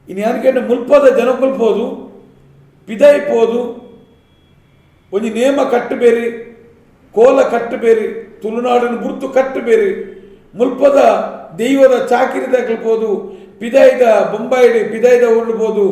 ಇನ್ನು ಯಾರಿಗೇನು ಮುಲ್ಪದ ಜನಕೊಲ್ಪೋದು ಪಿದಾಯ್ಪೋದು ಒಂಜಿ ನೇಮ ಕಟ್ಟು ಬೇರೆ ಕೋಲ ಕಟ್ಟು ಬೇರೆ ತುಳುನಾಡಿನ ಗುರ್ತು ಕಟ್ಟು ಬೇರೆ ಮುಲ್ಪದ ದೈವದ ಚಾಕಿರಿದಾಗಲ್ಬೋದು ಪಿದಾಯ್ದ ಬೊಂಬಾಯಿಡಿ ಪಿದಾಯ್ದ ಉಳ್ಬೋದು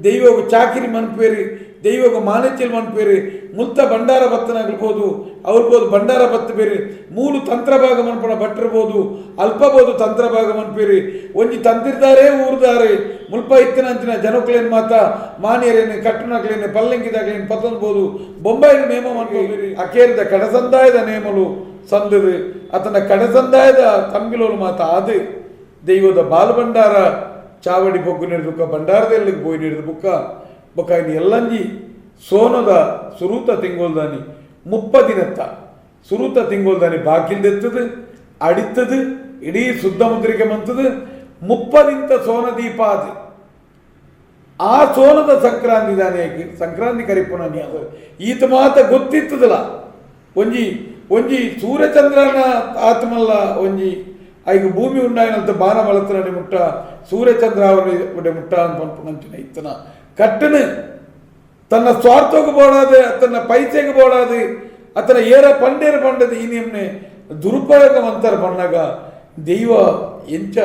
ದೈವಗ ಚಾಕಿರಿ ಮನ್ಪೇರಿ ದೈವಗ ಮಾನೆಚ್ಚಲ್ ಮನ್ಪೇರಿ ಮುಲ್ತ ಭಂಡಾರ ಭತ್ತನಾಗಲ್ಬೋದು ಅವ್ರಬೋದು ಭಂಡಾರ ಭತ್ತ ಬೇರೆ ಮೂಲು ತಂತ್ರಭಾಗ ಮನ್ಪಣ ಭಟ್ಟಿರ್ಬೋದು ಅಲ್ಪಬೋದು ತಂತ್ರಭಾಗ ಮನ್ಪೇರಿ ಒಂಜಿ ತಂತಿರ್ದಾರೇ ಊರ್ದಾರೆ ಮುಲ್ಪ ಇತ್ತಿನಂಚಿನ ಜನಕ್ಕಳೇನು ಮಾತ ಮಾನಿಯರೇನು ಕಟ್ಟುನಕ್ಲೇನು ಪಲ್ಲಂಗಿದಾಗ್ಲೇನು ಪತ್ತನ್ಬೋದು ಬೊಂಬಾಯಿನ ನೇಮ ಮನ್ಪೇರಿ ಅಕೇರಿದ ಕಡಸಂದಾಯದ ನೇಮಲು ಸಂದದು ಆತನ ಕಡಸಂದಾಯದ ತಂಬಿಲೋಲು ಮಾತ ಅದು ದೈವದ ಬಾಲಭಂಡಾರ ಚಾವಡಿ ಬೊಗ್ಗು ನಡೆದುಕ ಭಂಡಾರದಲ್ಲಿ ಬೋಯ್ ನಡೆದು ಬೊಕ್ಕ ಇನ್ನು ಎಲ್ಲಂಜಿ ಸೋನದ ಸುರೂತ ತಿಂಗೋಲ್ದಾನಿ ಮುಪ್ಪದಿನತ್ತ ಸುರೂತ ತಿಂಗೋಲ್ದಾನಿ ಬಾಕಿಲ್ದೆತ್ತದು ಅಡಿತ್ತದು ಇಡೀ ಶುದ್ಧ ಮುದ್ರಿಕೆ ಮಂತದು ಮುಪ್ಪದಿಂತ ಸೋನ ದೀಪ ಅದು ಆ ಸೋನದ ಸಂಕ್ರಾಂತಿ ದಾನಿ ಸಂಕ್ರಾಂತಿ ಕರಿಪುಣ ಈತ ಮಾತ ಗೊತ್ತಿತ್ತದಲ್ಲ ಒಂಜಿ ಸೂರ್ಯಚಂದ್ರನ ಆತ್ಮಲ್ಲ ಒಂಜಿ ಐದು ಭೂಮಿ ಉಂಡಾಯಿನಂತ ಬಾನ ಬಳತನೆ ಮುಟ್ಟ ಸೂರ್ಯಚಂದ್ರ ಅವರ ಮುಟ್ಟ ಅಂತ ಇತ್ತನ ಕಟ್ಟನು ತನ್ನ ಸ್ವಾರ್ಥಕ್ಕೆ ಬೋಡಾದು ತನ್ನ ಪೈಸೆಗೆ ಬೋಡಾದು ಅತನ ಏರ ಪಂಡೇರ ಪಂಡದು ಈ ನಿಮ್ನೆ ದುರುಪಯೋಗವಂತರ ಬಣ್ಣಗ ದೈವ ಎಂಚ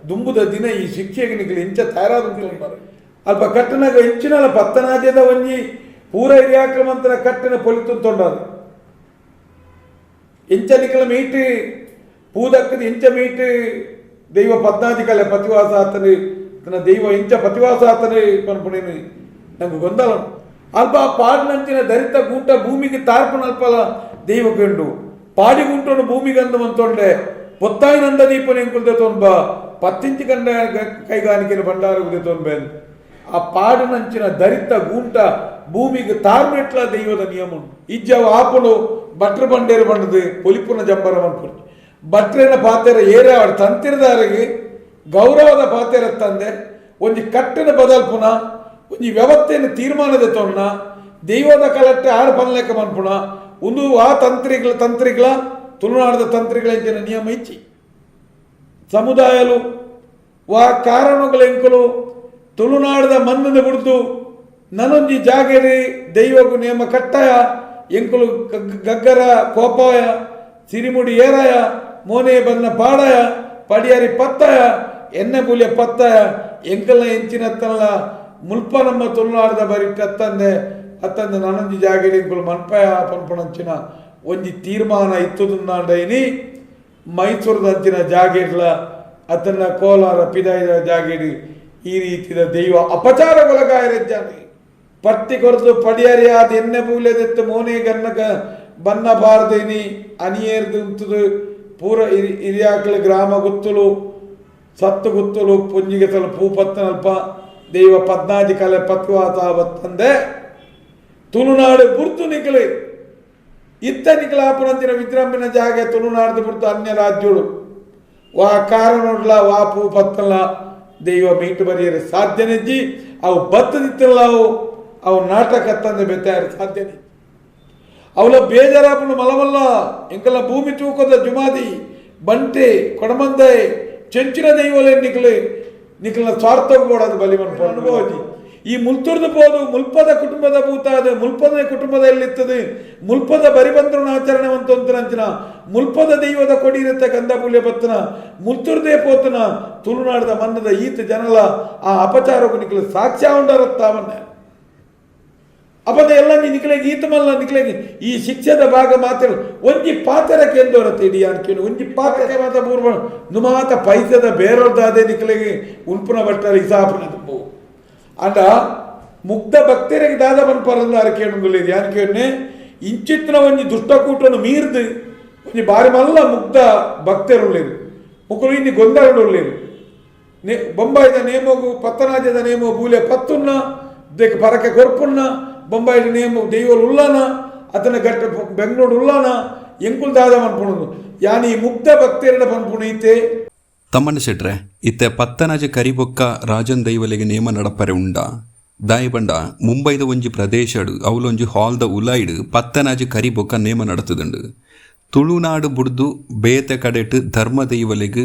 ದುಂಬುದ ದಿನ ಈ ಶಿಕ್ಷೆಗೆ ನಿಗಲಿ ಎಂಚ ತಯಾರಾದ ಅಲ್ಪ ಕಟ್ಟನಾಗ ಹೆಚ್ಚಿನಲ್ಲ ಪತ್ತನಾಜದ ಒಂಜಿ ಪೂರ ಹಿರಿಯಾಕ್ರಮಂತರ ಕಟ್ಟನ ಪೊಲಿತು ತೊಂಡದು ಎಂಚ ನಿಕಲ ಮೀಟ್ ಪೂದಕ್ಕದ ಎಂಚ ಮೀಟ್ ದೈವ ಪದ್ನಾಜಿ ಕಲೆ ಪತಿವಾಸ ಆತನು ತನ್ನ ದೈವ ಎಂಚ ಪತಿವಾಸ ಆತನು ಪನ್ಪುಣೇನು ನಂಗೆ ಗೊಂದಲ ಅಲ್ಪ ಪಾಡಿನಂಚಿನ ದರಿತ ಗೂಟ ಭೂಮಿಗೆ ತಾರ್ಪಣ ಅಲ್ಪಲ ದೈವ ಕಂಡು ಪಾಡಿ ಗುಂಟನು ಭೂಮಿಗೆ ಅಂದ ಮಂತೊಂಡೆ ಪೊತ್ತಾಯಿನಂದ ದೀಪನ ಎಂಕುಲ್ದೆ ತೊಂಬ ಪತ್ತಿಂಚಿ ಕಂಡ ಕೈಗಾರಿಕೆನ ಭಂಡಾರ ಉದೆ ತೊಂಬೆ ಆ ಪಾಡಿನಂಚಿನ ದರಿತ ಗೂಂಟ ಭೂಮಿಗೆ ತಾರ್ಮೆಟ್ಲ ದೈವದ ನಿಯಮ ಇಜ್ಜವ ಆಪಲು ಭಟ್ರ ಬಂಡೇರು ಬಂಡದು ಪೊಲಿಪುನ ಜಂಬರ ಮನ್ಪುರು ಭಟ್ರೇನ ಪಾತೆರ ಏರೆ ಅವರ ತಂತಿರದಾರಿಗೆ ಗೌರವದ ಪಾತೆರ ತಂದೆ ಒಂಜಿ ಕಟ್ಟನ ಬದಲ್ಪುನ ಒಂಜಿ ವ್ಯವಸ್ಥೆಯನ್ನು ತೀರ್ಮಾನದ ತೊನ್ನ ದೈವದ ಕಲಟ್ಟೆ ಆರು ಪನ್ಲೆಕ್ಕ ಮನ್ಪುಣ ಒಂದು ಆ ತಂತ್ರಿಗಳ ತುಳುನಾಡದ ತಂತ್ರಿಗಳ ಎಂಚಿನ ನಿಯಮ ಇಚ್ಚಿ ಸಮುದಾಯಲು ವಾ ಕಾರಣಗಳ ಎಂಕಲು ತುಳುನಾಡದ ಮನ್ನದ ಬಿಡ್ದು ನನೊಂಜಿ ಜಾಗೇರಿ ದೈವಗೂ ನೇಮ ಕಟ್ಟಾಯ ಎಂಕುಲು ಗಗ್ಗರ ಕೋಪಾಯ ಸಿರಿಮುಡಿ ಏರಾಯ ಮೋನೆ ಬನ್ನ ಪಾಡಾಯ ಪಡಿಯಾರಿ ಪತ್ತಾಯ ಎಣ್ಣೆ ಬುಲಿಯ ಪತ್ತಾಯ ಎಂಕಲ್ನ ಎಂಚಿನತ್ತನಲ್ಲ ಮುಲ್ಪ ನಮ್ಮ ತುಳುನಾಡದ ಬರಿಟ್ಟು ಅತ್ತಂದೆ ನನೊಂಜಿ ಜಾಗೇರಿ ಎಂಕುಲು ಮನ್ಪಾಯ ಪನ್ಪಣಂಚಿನ ಒಂಜಿ ತೀರ್ಮಾನ ಇತ್ತುದುಂದಾಂಡೈನಿ ಮೈಸೂರದ ಅಂಚಿನ ಜಾಗೇರ್ಲ ಅತನ್ನ ಕೋಲಾರ ಪಿದಾಯದ ಜಾಗೇರಿ ಈ ರೀತಿಯ ದೈವ ಅಪಚಾರಗೊಳಗಾಯರೆಜ್ಜಾನೆ ಪಟ್ಟಿ ಕೊರದು ಪಡಿಯಾರಿ ಆದ ಎಣ್ಣೆ ಬೂಲೆದೆತ್ತು ಮೋನೆ ಗನ್ನಕ ಬನ್ನ ಬಾರದೇನಿ ಅನಿಯೇರ್ದು ಪೂರ ಹಿರಿಯಾಕಳ ಗ್ರಾಮ ಗುತ್ತಲು ಸತ್ತು ಗುತ್ತಲು ಪುಂಜಿಗೆ ತಲ ಪೂಪತ್ತನಲ್ಪ ದೈವ ಪದ್ನಾಜಿ ಕಲೆ ಪತ್ವಾತ ಬತ್ತಂದೆ ತುಳುನಾಡು ಬುರ್ತು ನಿಕಲೆ ಇತ್ತ ನಿಕಲಾಪುರಂತಿನ ವಿಜೃಂಭಣೆ ಜಾಗೆ ತುಳುನಾಡ್ದು ಬುರ್ತು ಅನ್ಯ ರಾಜ್ಯಗಳು ವಾ ಕಾರಣೋಡ್ಲ ವಾ ಪೂಪತ್ತಲ್ಲ ದೈವ ಮೀಟು ಬರೆಯರೆ ಸಾಧ್ಯನೆಜ್ಜಿ ಅವು ಬತ್ತದಿತ್ತಲ್ಲ ಅವು ನಾಟಕ ತಂದೆ ಬೆತ್ತಾರ ಸಾಧ್ಯನೆ ಅವಳ ಬೇಜಾರಾಪನು ಮಲಮಲ್ಲ ಎಂಕಲ್ಲ ಭೂಮಿ ತೂಕದ ಜುಮಾದಿ ಬಂಟೆ ಕೊಡಮಂದೆ ಚೆಂಚಿನ ದೈವಲೇ ನಿಖಲ ಸ್ವಾರ್ಥ ಬೋಡದು ಬಲಿಮನ್ ಅನುಭವಜಿ ಈ ಮುಲ್ತುರ್ದು ಬೋದು ಮುಲ್ಪದ ಕುಟುಂಬದ ಭೂತಾದ ಮುಲ್ಪದ ಕುಟುಂಬದಲ್ಲಿತ್ತದೆ ಮುಲ್ಪದ ಬರಿಬಂದ್ರನ ಆಚರಣೆ ಅಂತಂತರಂಚಿನ ಮುಲ್ಪದ ದೈವದ ಕೊಡಿರತ್ತ ಗಂಧಪುಲ್ಯ ಬತ್ತನ ಮುಲ್ತುರ್ದೇ ಪೋತನ ತುಳುನಾಡದ ಮನ್ನದ ಈತ ಜನಲ ಆ ಅಪಚಾರಕ್ಕೂ ನಿಖಲ ಸಾಕ್ಷ್ಯ ಉಂಡರತ್ತಾವನ್ನ ಅಪದ ಎಲ್ಲ ನಿಖಲೆಗೆ ಈತ ಮಲ್ಲ ನಿಖಲೆಗೆ ಈ ಶಿಕ್ಷದ ಭಾಗ ಮಾತ್ರ ಒಂಜಿ ಪಾತ್ರಕ್ಕೆ ಎಂದೋರತ್ತೆ ಇಡೀ ಅನ್ಕೇನು ಒಂಜಿ ಪಾತ್ರಕ್ಕೆ ಮಾತ್ರ ಪೂರ್ವ ನುಮಾತ ಪೈಸದ ಬೇರೊಡ್ದಾದೆ ನಿಖಲೆಗೆ ಉಲ್ಪುನ ಬಟ್ಟರೆ ಇಸಾಪನ ತುಂಬು ಅಂಡ ಮುಗ್ಧ ಭಕ್ತರಿಗೆ ದಾದ ಬನ್ಪರಂದ ಅರಕೇಣುಗಳಿದೆ ಯಾನ್ಕೇನೆ ಇಂಚಿತ್ತಿನ ಒಂಜಿ ದುಷ್ಟಕೂಟನು ಮೀರ್ದು ಒಂಜಿ ಬಾರಿ ಮಲ್ಲ ಮುಗ್ಧ ಭಕ್ತರುಳ್ಳೇರು ಮುಕ್ಕಳು ಇನ್ನಿ ಗೊಂದರುಳ್ಳೇರು ಬೊಂಬಾಯಿದ ನೇಮಗು ಪತ್ತನಾಜದ ನೇಮು ಬೂಲೆ ಪತ್ತುನ್ನ ದೇಕ ಪರಕೆ ಕೊರ್ಪುನ್ನ ಬೊಂಬಾಯಿದ ನೇಮು ದೈವಲು ಉಲ್ಲಾನ ಅತನ ಗಟ್ಟ ಬೆಂಗಳೂರು ಉಲ್ಲಾನ ಎಂಕುಲ್ ದಾದ ಮನ್ಪುಣದು ಯಾನಿ ಮುಗ್ಧ ಭಕ್ತೇರಡ ಪನ್ಪುಣೀತೆ ತಮ್ಮಣ್ಣ ಶೆಟ್ರೆ ಇತ್ತೆ ಪತ್ತನಾಜ ಕರಿಬೊಕ್ಕ ರಾಜನ್ ದೈವಲೆಗೆ ನೇಮ ನಡಪರೆ ಉಂಡ ದಾಯಬಂಡ ಮುಂಬೈದ ಒಂಜಿ ಪ್ರದೇಶಡು ಅವಲೊಂಜಿ ಹಾಲ್ದ ಉಲಾಯ್ಡು ಪತ್ತನಾಜ ಕರಿಬೊಕ್ಕ ನೇಮ ನಡತದುಂಡು ತುಳುನಾಡು ಬುಡ್ದು ಬೇತೆ ಕಡೆಟ್ ಧರ್ಮ ದೈವಲೆಗ್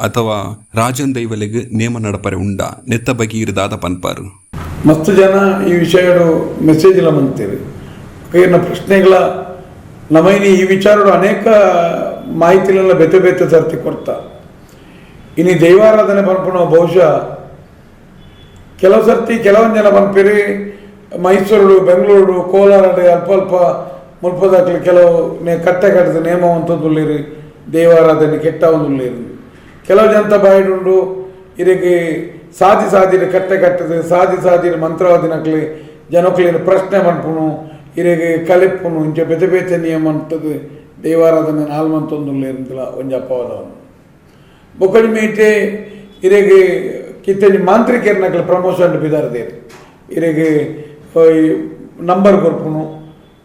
ಅಥವಾ ರಾಜನ್ ದೈವಲೆಗ್ ನೇಮ ನಡಪರೆ ಉಂಡ ನೆತ್ತ ಬಗೀರ್ ದಾದ ಪನ್ಪಾರು. ಮಸ್ತ್ ಜನ ಈ ವಿಷಯಡು ಮೆಸೇಜ್ಲ ಮಂತೀರಿ ಕೈನ ಪ್ರಶ್ನೆಗಳ ನಮೈನಿ ಈ ವಿಚಾರಡು ಅನೇಕ ಮಾಹಿತಿಲೆಲ್ಲ ಬೆತೆ ಬೆತೆ ಸರ್ತಿ ಕೊಡ್ತಾ ಇನ್ನು ದೈವಾರಾಧನೆ ಪನ್ಪುಣ ಬಹುಶಃ ಕೆಲವು ಸರ್ತಿ ಕೆಲವೊಂದು ಜನ ಪನ್ಪಿರಿ ಮೈಸೂರು ಬೆಂಗಳೂರು ಕೋಲಾರ ಅಲ್ಪ ಅಲ್ಪ ಮುಲ್ಪದಾಗ್ಲಿ ಕೆಲವು ಕಟ್ಟೆ ಕಟ್ಟದ ನೇಮ ಅಂತಂದುಳ್ಳಿರಿ ದೈವಾರಾಧನೆ ಕೆಟ್ಟ ಒಂದುಳ್ಳಿರಿ ಕೆಲವು ಜನತ ಬಾಯಿಡುಂಡು ಇದಕ್ಕೆ ಸಾಧಿರ ಕಟ್ಟೆ ಕಟ್ಟದು ಸಾಧಿರ ಮಂತ್ರವಾದಿನಕ್ಲಿ ಜನಕ್ಲಿನ ಪ್ರಶ್ನೆ ಮನ್ಪುಣು ಇರೆಗೆ ಕಲಿಪ್ಪುನು ಇಂಚ ಬೆತೆ ಬೆತೆ ನಿಯಮ ಅಂತದ್ದು ದೈವಾರಾಧನೆ ನಾಲ್ಮಂತೊಂದುಳ್ಳಿರಂತಿಲ್ಲ ಒಂಜಿ ಅಪವಾದವನ್ನು ಬೊಕ್ಕಡಿ ಮೀಟೆ ಇರೆಗೆ ಕಿತ್ತಂಜಿ ಮಾಂತ್ರಿಕರ್ನಕ್ಲೆ ಪ್ರಮೋಷನ್ ಬಿದಾರದೇರಿ ಇರೆಗೆ ನಂಬರ್ ಕೊರ್ಪುನು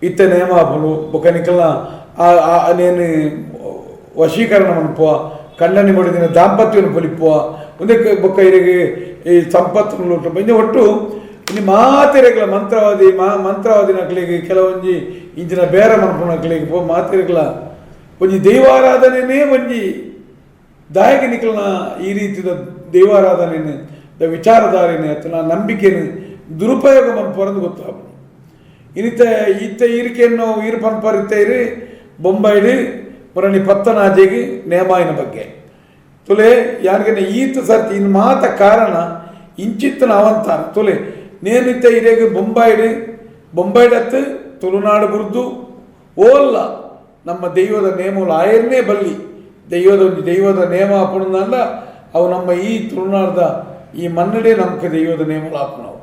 ಇತ್ತ ನೇಮ ಹಾಪುನು ಬೊಕ್ಕನಿಕಲ್ನ ನೇನು ವಶೀಕರಣ ಮನ್ಪುವ ಕಣ್ಣನಿ ಮಾಡಿದಿನ ದಾಂಪತ್ಯವನ್ನು ಪೊಲಿಪುವ ಮುಂದೆ ಬೊಕ್ಕ ಇರೆಗೆ ಈ ಸಂಪತ್ತು ಇಂಜ ಒಟ್ಟು ಇನ್ನು ಮಾತೆರೆಗಳ ಮಂತ್ರವಾದಿನಕ್ಲಿಗೆ ಕೆಲವೊಂಜಿ ಇಂಚಿನ ಬೇರೆ ಮನ್ಪುನಕ್ಲಿಗೆ ಪೋ ಮಾತೆರೆಗಳ ಒಂಜಿ ದೈವಾರಾಧನೆನೇ ಒಂಜಿ ದಾಯಕನಿಕಲ್ನ ಈ ರೀತಿಯ ದೈವಾರಾಧನೆ ವಿಚಾರಧಾರೆನೆ ಅಥವಾ ನಂಬಿಕೆಯನ್ನು ದುರುಪಯೋಗ ಮನ್ಪರಂದು ಗೊತ್ತಾಗ ಇತ್ತ ಈರಿಕೆಯನ್ನು ಈರು ಪನ್ಪರಿತ್ತೈರಿ ಬೊಂಬೈಲಿ ಮುರಣಿ ಪತ್ತನಾಜೆಗೆ ನೇಮಾಯಿನ ಬಗ್ಗೆ ತುಲೆ ಯಾರಿಗೇನೆ ಈತ ಸರ್ತಿ ಇನ್ನು ಮಾತ ಕಾರಣ ಇಂಚಿತ್ತನ ಅವಂತಾನ ತುಲೆ ನೇನಿತ್ತ ಇರೇಗ ಬೊಂಬೈಡತ್ತು ತುಳುನಾಡು ಬುರ್ದು ಓಲ್ಲ ನಮ್ಮ ದೈವದ ನೇಮೂಲ ಆಯರ್ನೇ ಬಲ್ಲಿ ದೈವದ ನೇಮ ಹಾಪುಣಲ್ಲ ಅವು ನಮ್ಮ ಈ ತುಳುನಾಡ್ದ ಈ ಮನ್ನಡೆ ನಮ್ಗೆ ದೈವದ ನೇಮೂಲ ಹಾಪುಣವು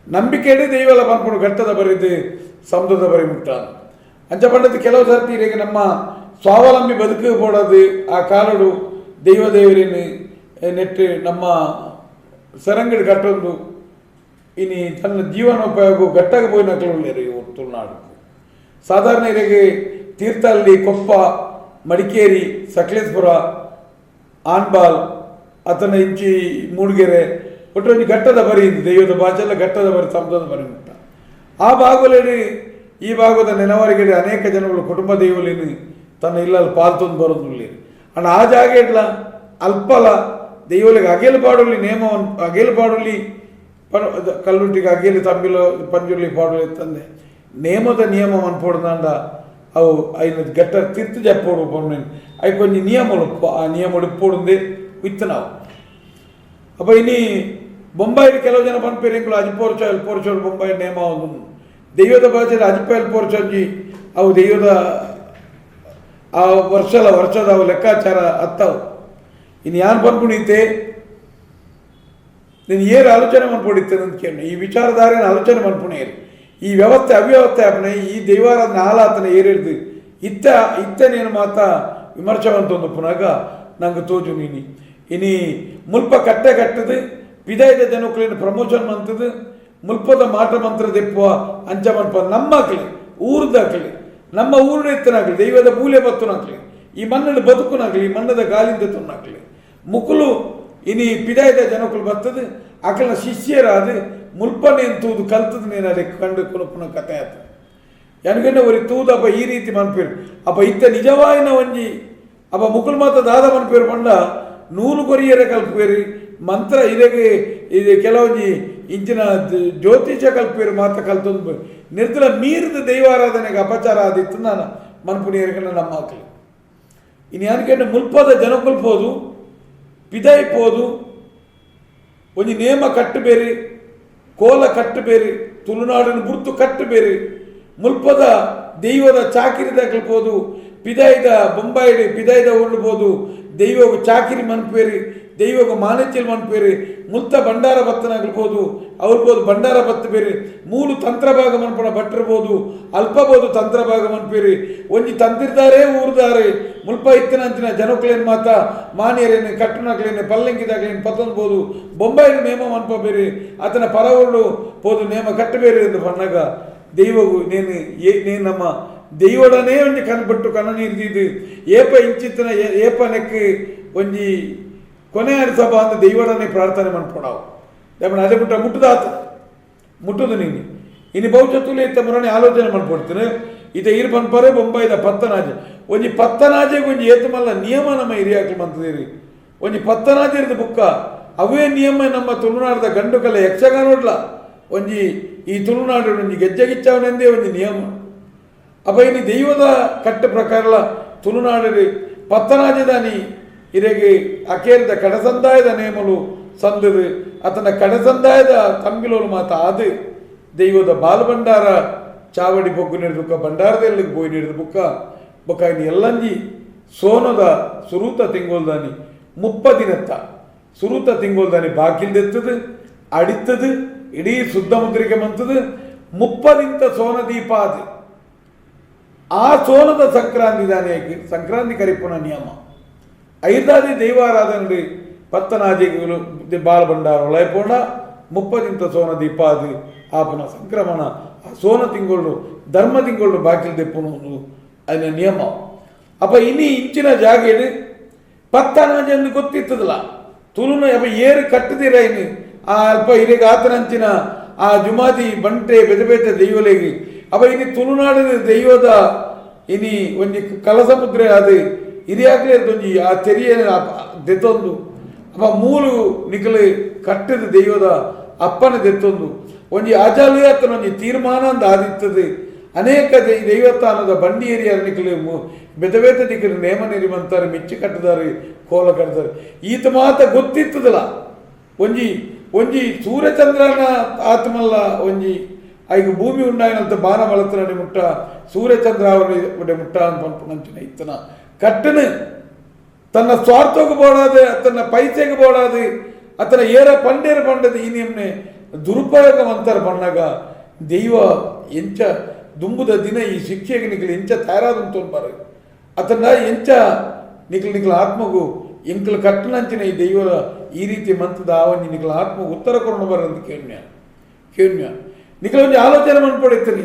ನಂಬಿಕೆಯೇ ದೈವಲ ಪನ್ಪುಣು ಘಟ್ಟದ ಬರಿದು ಸಮುದ್ರದ ಬರಿ ಮುಟ್ಟ ಅಂಚ ಪಂಡದ ಕೆಲವು ಸರ್ತಿ ಇರೇಗ ನಮ್ಮ ಸ್ವಾವಲಂಬಿ ಬದುಕು ಪೋಡೋದು ಆ ಕಾಲಡು ದೇವರೇನು ನೆಟ್ಟು ನಮ್ಮ ಸರಂಗಡಿ ಕಟ್ಟೊಂದು ಇನ್ನು ತನ್ನ ಜೀವನೋಪಯೋಗ ಗಟ್ಟಾಗ ಪೋಯಿನಕ್ಲು ತುಳುನಾಡು ಸಾಧಾರಣ ಇರೆಗೆ ತೀರ್ಥಹಳ್ಳಿ ಕೊಪ್ಪ ಮಡಿಕೇರಿ ಸಕಲೇಶ್ಪುರ ಆನ್ಬಾಲ್ ಅತನ ಇಂಚಿ ಮೂಡಿಗೆರೆ ಒಟ್ಟೊಂದು ಘಟ್ಟದ ಬರಿ ದೈವದ ಭಾಷೆಲ್ಲ ಘಟ್ಟದ ಬರಿ ಸಮುದ್ರದ ಬರಿ ಮುಟ್ಟ ಆ ಭಾಗದಲ್ಲಿ ಈ ಭಾಗದ ನೆನವರಿಗೆ ಅನೇಕ ಜನಗಳು ಕುಟುಂಬ ದೈವಲಿನ ತನ್ನ ಇಲ್ಲಲ್ಲಿ ಪಾಲ್ತೊಂದು ಬರೋದು ಅಂಡ್ ಆ ಜಾಗ ಇಡ್ಲ ಅಲ್ಪಲ ದೈವಲಿಗೆ ಅಗೇಲು ಪಾಡುಲಿ ನೇಮವನ್ನು ಅಗೇಲು ಪಾಡುಲಿ ಕಲ್ಲುಟ್ಟಿಗೆ ಅಗೇಲು ತಂಬಿಲ ಪಂಜುರ್ಲಿ ಪಾಡುಲಿ ತಂದೆ ನೇಮದ ನಿಯಮ ಅನ್ಪೋಡ್ದಂಡ ಅವು ಐನ ಗಟ್ಟ ತಿರ್ತು ಜಪ್ಪೋಡು ಪೊಣ್ಣು ಅವು ಕೊಂಚ ನಿಯಮಗಳು ಆ ನಿಯಮ ಉಡುಪೋಡುಂದೆ ಇತ್ತು ನಾವು ಅಪ್ಪ ಇನ್ನು ಬೊಂಬಾಯಿ ಕೆಲವು ಜನ ಪನ್ಪೇರಿಂಗಳು ಅಲ್ಪೋರ್ಚೋಡು ಬೊಂಬಾಯಿ ನೇಮ ಒಂದು ದೈವದ ಭಾಷೆಯಲ್ಲಿ ಅಲ್ಪೋರ್ಚೊಂಜಿ ಅವು ದೈವದ ಆ ವರ್ಷದ ಅವು ಲೆಕ್ಕಾಚಾರ ಹತ್ತವು ಇನ್ನು ಯಾರು ಪನ್ಪುಣಿತೆ ನೀನು ಏನು ಆಲೋಚನೆ ಮನ್ಪೊಡಿತೇನೆ ಅಂತ ಕೇಳಿ ಈ ವಿಚಾರಧಾರೆನ ಆಲೋಚನೆ ಮನ್ಪುಣೇರಿ ಈ ವ್ಯವಸ್ಥೆ ಅವ್ಯವಸ್ಥೆ ಆಪಣೆ ಈ ದೈವಾರಾಧನೆ ಹಾಲಾತನ ಏರಿಡ್ದು ಇತ್ತನೇನು ಮಾತ ವಿಮರ್ಶವಂತೊಂದು ಪುನಗ ನಂಗೆ ತೋಜು ಇನಿ ಮುಲ್ಪ ಕಟ್ಟೆ ಕಟ್ಟದು ಪಿದಾಯದ ಜನಕ್ಲಿನ ಪ್ರಮೋಷನ್ ಮಂತದು ಮುಲ್ಪದ ಮಾಟ ಮಂತ್ರ ದೆಪ್ಪುವ ಅಂಚ ಮನ್ಪ ನಮ್ಮಕ್ಲಿ ಊರ್ದಾಕ್ಲಿ ನಮ್ಮ ಊರಿನ ಎತ್ತನಾಗ್ಲಿ ದೈವದ ಮೂಲೆ ಬತ್ತುನಾಗ್ಲಿ ಈ ಮಣ್ಣದ ಬದುಕುನಾಗ್ಲಿ ಈ ಮಣ್ಣದ ಗಾಲಿಂದ ತುನ್ನಾಗ್ಲಿ ಮುಕುಲು ಇನಿ ಪಿದಾಯದ ಜನಕ್ಕಳು ಬರ್ತದೆ ಅಕಲ್ನ ಶಿಷ್ಯರಾದ ಮುಲ್ಪನೇನು ತೂದು ಕಲ್ತದ ನೇನು ಅದಕ್ಕೆ ಕಂಡು ಕುಲಪುನ ಕಥೆ ಆತ ನನಗೇನೆ ಒರಿ ತೂದಪ್ಪ ಈ ರೀತಿ ಮನ್ಪೇರು ಅಪ್ಪ ಇತ್ತ ನಿಜವಾಯಿನ ಒಂಜಿ ಅಪ್ಪ ಮುಕುಲ್ ಮಾತ ದಾದ ಮನ್ಪೇರು ಪಂಡ ನೂಲು ಕೊರಿಯರೆ ಕಲ್ಪೇರಿ ಮಂತ್ರ ಇದಕ್ಕೆ ಇದು ಕೆಲವೊಂಜಿ ಇಂಚಿನ ಜ್ಯೋತಿಷ ಕಲ್ಪೇರು ಮಾತ ಕಲ್ತೊಂದು ನಿರ್ದಲ ಮೀರಿದ ದೈವಾರಾಧನೆಗೆ ಅಪಚಾರ ಆದಿತ್ತು ನಾನು ಮನ್ಪುಣಿಯರ್ಗನ್ನ ನಮ್ಮ ಹಾಕಲಿ ಇನ್ನು ಯಾನಿಕೆ ಮುಲ್ಪದ ಜನ ಮುಲ್ಪೋದು ಪಿದಾಯ್ಪೋದು ಒಂಜಿ ನೇಮ ಕಟ್ಟು ಬೇರೆ ಕೋಲ ಕಟ್ಟು ಬೇರೆ ತುಳುನಾಡಿನ ಗುರ್ತು ಕಟ್ಟು ಬೇರೆ ಮುಲ್ಪದ ದೈವದ ಚಾಕಿರಿದ ಕಲ್ಪೋದು ಪಿದಾಯ್ದ ಬೊಂಬಾಯಿಡಿ ಪಿದಾಯ್ದ ಉಳ್ಬೋದು ದೈವಗ ಚಾಕಿರಿ ಮನ್ಪೇರಿ ದೈವಗ ಮಾನಚ್ಯಲ್ ಮನ್ಪೇರಿ ಮುಲ್ತ ಭಂಡಾರ ಭತ್ತನಾಗಿರ್ಬೋದು ಅವ್ರಬೋದು ಭಂಡಾರ ಭತ್ತ ಬೇರೆ ಮೂಲು ತಂತ್ರಭಾಗ ಮನ್ಪಣ ಭಟ್ಟಿರ್ಬೋದು ಅಲ್ಪಬೋದು ತಂತ್ರಭಾಗ ಮನ್ಪೇರಿ ಒಂಜಿ ತಂತಿರ್ದಾರೆ ಊರ್ದಾರೆ ಮುಲ್ಪ ಇತ್ತಿನಂಚಿನ ಜನಕ್ಲೇನು ಮಾತ ಮಾನಿಯರೇನು ಕಟ್ಟುನಕ್ಲೇನು ಪಲ್ಲಂಕಿದಾಗ್ಲೇನು ಪತ್ತೊಂದ್ಬೋದು ಬೊಂಬಾಯಿನ ನೇಮ ಮನ್ಪ ಬೇರೆ ಆತನ ಪರವಳು ಪೋದು ನೇಮ ಕಟ್ಟಬೇರೆ ಎಂದು ಬಣ್ಣಗ ದೈವವು ನೀನು ನಮ್ಮ ದೈವಡನೇ ಒಂಜಿ ಕನ್ಬಿಟ್ಟು ಕಣ್ಣ ನೀರ್ದಿದ್ದು ಏಪ ಇಂಚಿತ್ತಿನ ಏಪ ನೆಕ್ ಒಂಜಿ ಕೊನೆ ಸಭಾ ಅಂತ ದೈವಡನೇ ಪ್ರಾರ್ಥನೆ ಮನ್ಪೊಡಾವು ದಪ್ಪಣ ಅದೇ ಬಿಟ್ಟ ಮುಟ್ಟದಾತ ಮುಟ್ಟುದು ನೀನು ಇನ್ನು ಬಹುಶಃ ಇತ್ತ ಮುರಣೆ ಆಲೋಚನೆ ಮನ್ಪೊಡ್ತೀನಿ ಇತ ಇರು ಪನ್ಪರೆ ಬೊಂಬಾಯಿದ ಪತ್ತನಾಜೆ ಒಂಜಿ ಪತ್ತನಾಜೆಗೆ ಒಂಜಿ ಏತಮಲ್ಲ ನಿಯಮ ನಮ್ಮ ಹಿರಿಯಾಕ್ಲು ಮಂತದೇರಿ ಒಂಜಿ ಪತ್ತನಾಜಿರದ ಬುಕ್ಕ ಅವೇ ನಿಯಮ ನಮ್ಮ ತುಳುನಾಡದ ಗಂಡುಕಲ್ಲ ಯಕ್ಷಗಾನೋಡ್ಲ ಒಂಜಿ ಈ ತುಳುನಾಡು ಒಂಜಿ ಗೆಜ್ಜೆಗಿಚ್ಚವನೆಂದೇ ಒಂಜಿ ನಿಯಮ ಅಪ್ಪ ಇನಿ ದೈವದ ಕಟ್ಟ ಪ್ರಕಾರಲ ತುಳುನಾಡು ಪತ್ತನಾಜದಾನಿ ಇರೆಗೆ ಅಕೇರಿದ ಕಡಸಂದಾಯದ ನೇಮಲು ಸಂದದು ಅತನ ಕಡಸಂದಾಯದ ತಂಬಿಲೋಲು ಮಾತ ಅದು ದೈವದ ಬಾಲಭಂಡಾರ ಚಾವಡಿ ಬೊಗ್ಗು ನಡೆದುಕ ಭಂಡಾರದಲ್ಲಿ ಬೋಯ್ ನಡೆದು ಬೊಕ್ಕ ಇನ್ನು ಎಲ್ಲಂಜಿ ಸೋನದ ಸುರೂತ ತಿಂಗೋಲ್ದಾನಿ 30 ದಿನತ್ತ ಸುರೂತ ತಿಂಗೋಲ್ದಾನಿ ಬಾಕಿಲ್ದೆತ್ತದು ಅಡಿತದು ಇಡೀ ಶುದ್ಧ ಮುದ್ರಿಕೆ ಮಂತದು 30 ಸೋನ ದೀಪ ಅದು ಆ ಸೋನದ ಸಂಕ್ರಾಂತಿ ದಾನಿಯಾಗಿ ಸಂಕ್ರಾಂತಿ ಕರಿಪುಣ ನಿಯಮ ಐದಾದಿ ದೈವಾರಾಧನೆ ಪತ್ತನಾಜಿಗಳು ಬಾಲಭಂಡಾರ ಒಳಪೋಣ 30 ಸೋನ ದೀಪ ಅದು ಆಪನ ಸಂಕ್ರಮಣ ಆ ಸೋನ ತಿಂಗಳು ಧರ್ಮ ತಿಂಗಳು ಬಾಕಿಲ್ ದೆಪ್ಪುನು ಅದನ್ನ ನಿಯಮ ಅಪ್ಪ ಇನಿ ಇಂಚಿನ ಜಾಗೇಡು ಪತ್ತನಾಜನ್ನು ಗೊತ್ತಿತ್ತದಲ್ಲ ತುಳುನ ಅಪ್ಪ ಏರು ಕಟ್ಟದಿರ ಇನ್ನು ಆ ಅಲ್ಪ ಇರೆಗೆ ಆತನಂಚಿನ ಆ ಜುಮಾದಿ ಬಂಟೆ ಬೆದಬೇತೆ ದೈವಲೇಗಿ ಅಪ್ಪ ಇನಿ ತುಳುನಾಡಿನ ದೈವದ ಇನಿ ಒಂಜಿ ಕಲಸಮುದ್ರೆ ಅದು ಹಿರಿಯಾಗಲೇ ಒಂಜಿ ಆ ತೆರಿಯ ದೆತ್ತೊಂದು ಅಪ್ಪ ಮೂಲು ನಿಖಲು ಕಟ್ಟದ ದೈವದ ಅಪ್ಪನ ದೆತ್ತೊಂದು ಒಂಜಿ ಅಜಲು ಅತನ ಒಂಜಿ ತೀರ್ಮಾನ ಅಂದ ಆದಿತ್ತದು ಅನೇಕ ದೈವಸ್ಥಾನದ ಬಂಡಿ ಏರಿಯ ನಿಖಲು ಬೆದಬೇತ ನಿಖಲು ನೇಮ ನೆರಿಮಂತಾರೆ ಮಿಚ್ಚಿ ಕಟ್ಟಿದಾರೆ ಕೋಲ ಕಟ್ಟಿದಾರೆ ಈತ ಮಾತ ಗೊತ್ತಿತ್ತದಲ್ಲ ಒಂಜಿ ಸೂರ್ಯಚಂದ್ರನ ಆತ್ಮಲ್ಲ ಒಂಜಿ ಐಗ ಭೂಮಿ ಉಂಡಾಯನಂತ ಬಾನ ಬಳತನೆ ಮುಟ್ಟ ಸೂರ್ಯಚಂದ್ರ ಅವರ ಮುಟ್ಟ ಅಂತ ಇತ್ತನ ಕಟ್ಟನು ತನ್ನ ಸ್ವಾರ್ಥಕ್ಕೆ ಬೋಡಾದು ತನ್ನ ಪೈಸೆಗೆ ಬೋಡಾದು ಅತನ ಏರ ಪಂಡೇರ ಪಂಡದ ಈ ನಿಮ್ನೆ ದುರುಪಯೋಗವಂತರ ಪಣ್ಣಾಗ ದೈವ ಎಂಚ ದುಂಬುದ ದಿನ ಈ ಶಿಕ್ಷೆಗೆ ನಿಖಲು ಎಂಚ ತಯಾರಾದಂತ ಬಾರ ಅತನ ಎಂಚ ನಿಖಲು ಆತ್ಮಗೂ ಎಂಕಲು ಕಟ್ಟನಂಚಿನ ಈ ದೈವ ಈ ರೀತಿ ಮಂತದ ಆವನಿ ನಿಖಲು ಆತ್ಮಗೂ ಉತ್ತರ ಕೊರೋಣ ಬರಂತ ಕೇಳ್ಮ್ಯ ನಿಖಲು ಒಂದು ಆಲೋಚನೆ ಮಾಡ್ಕೊಡಿರ್ತೀನಿ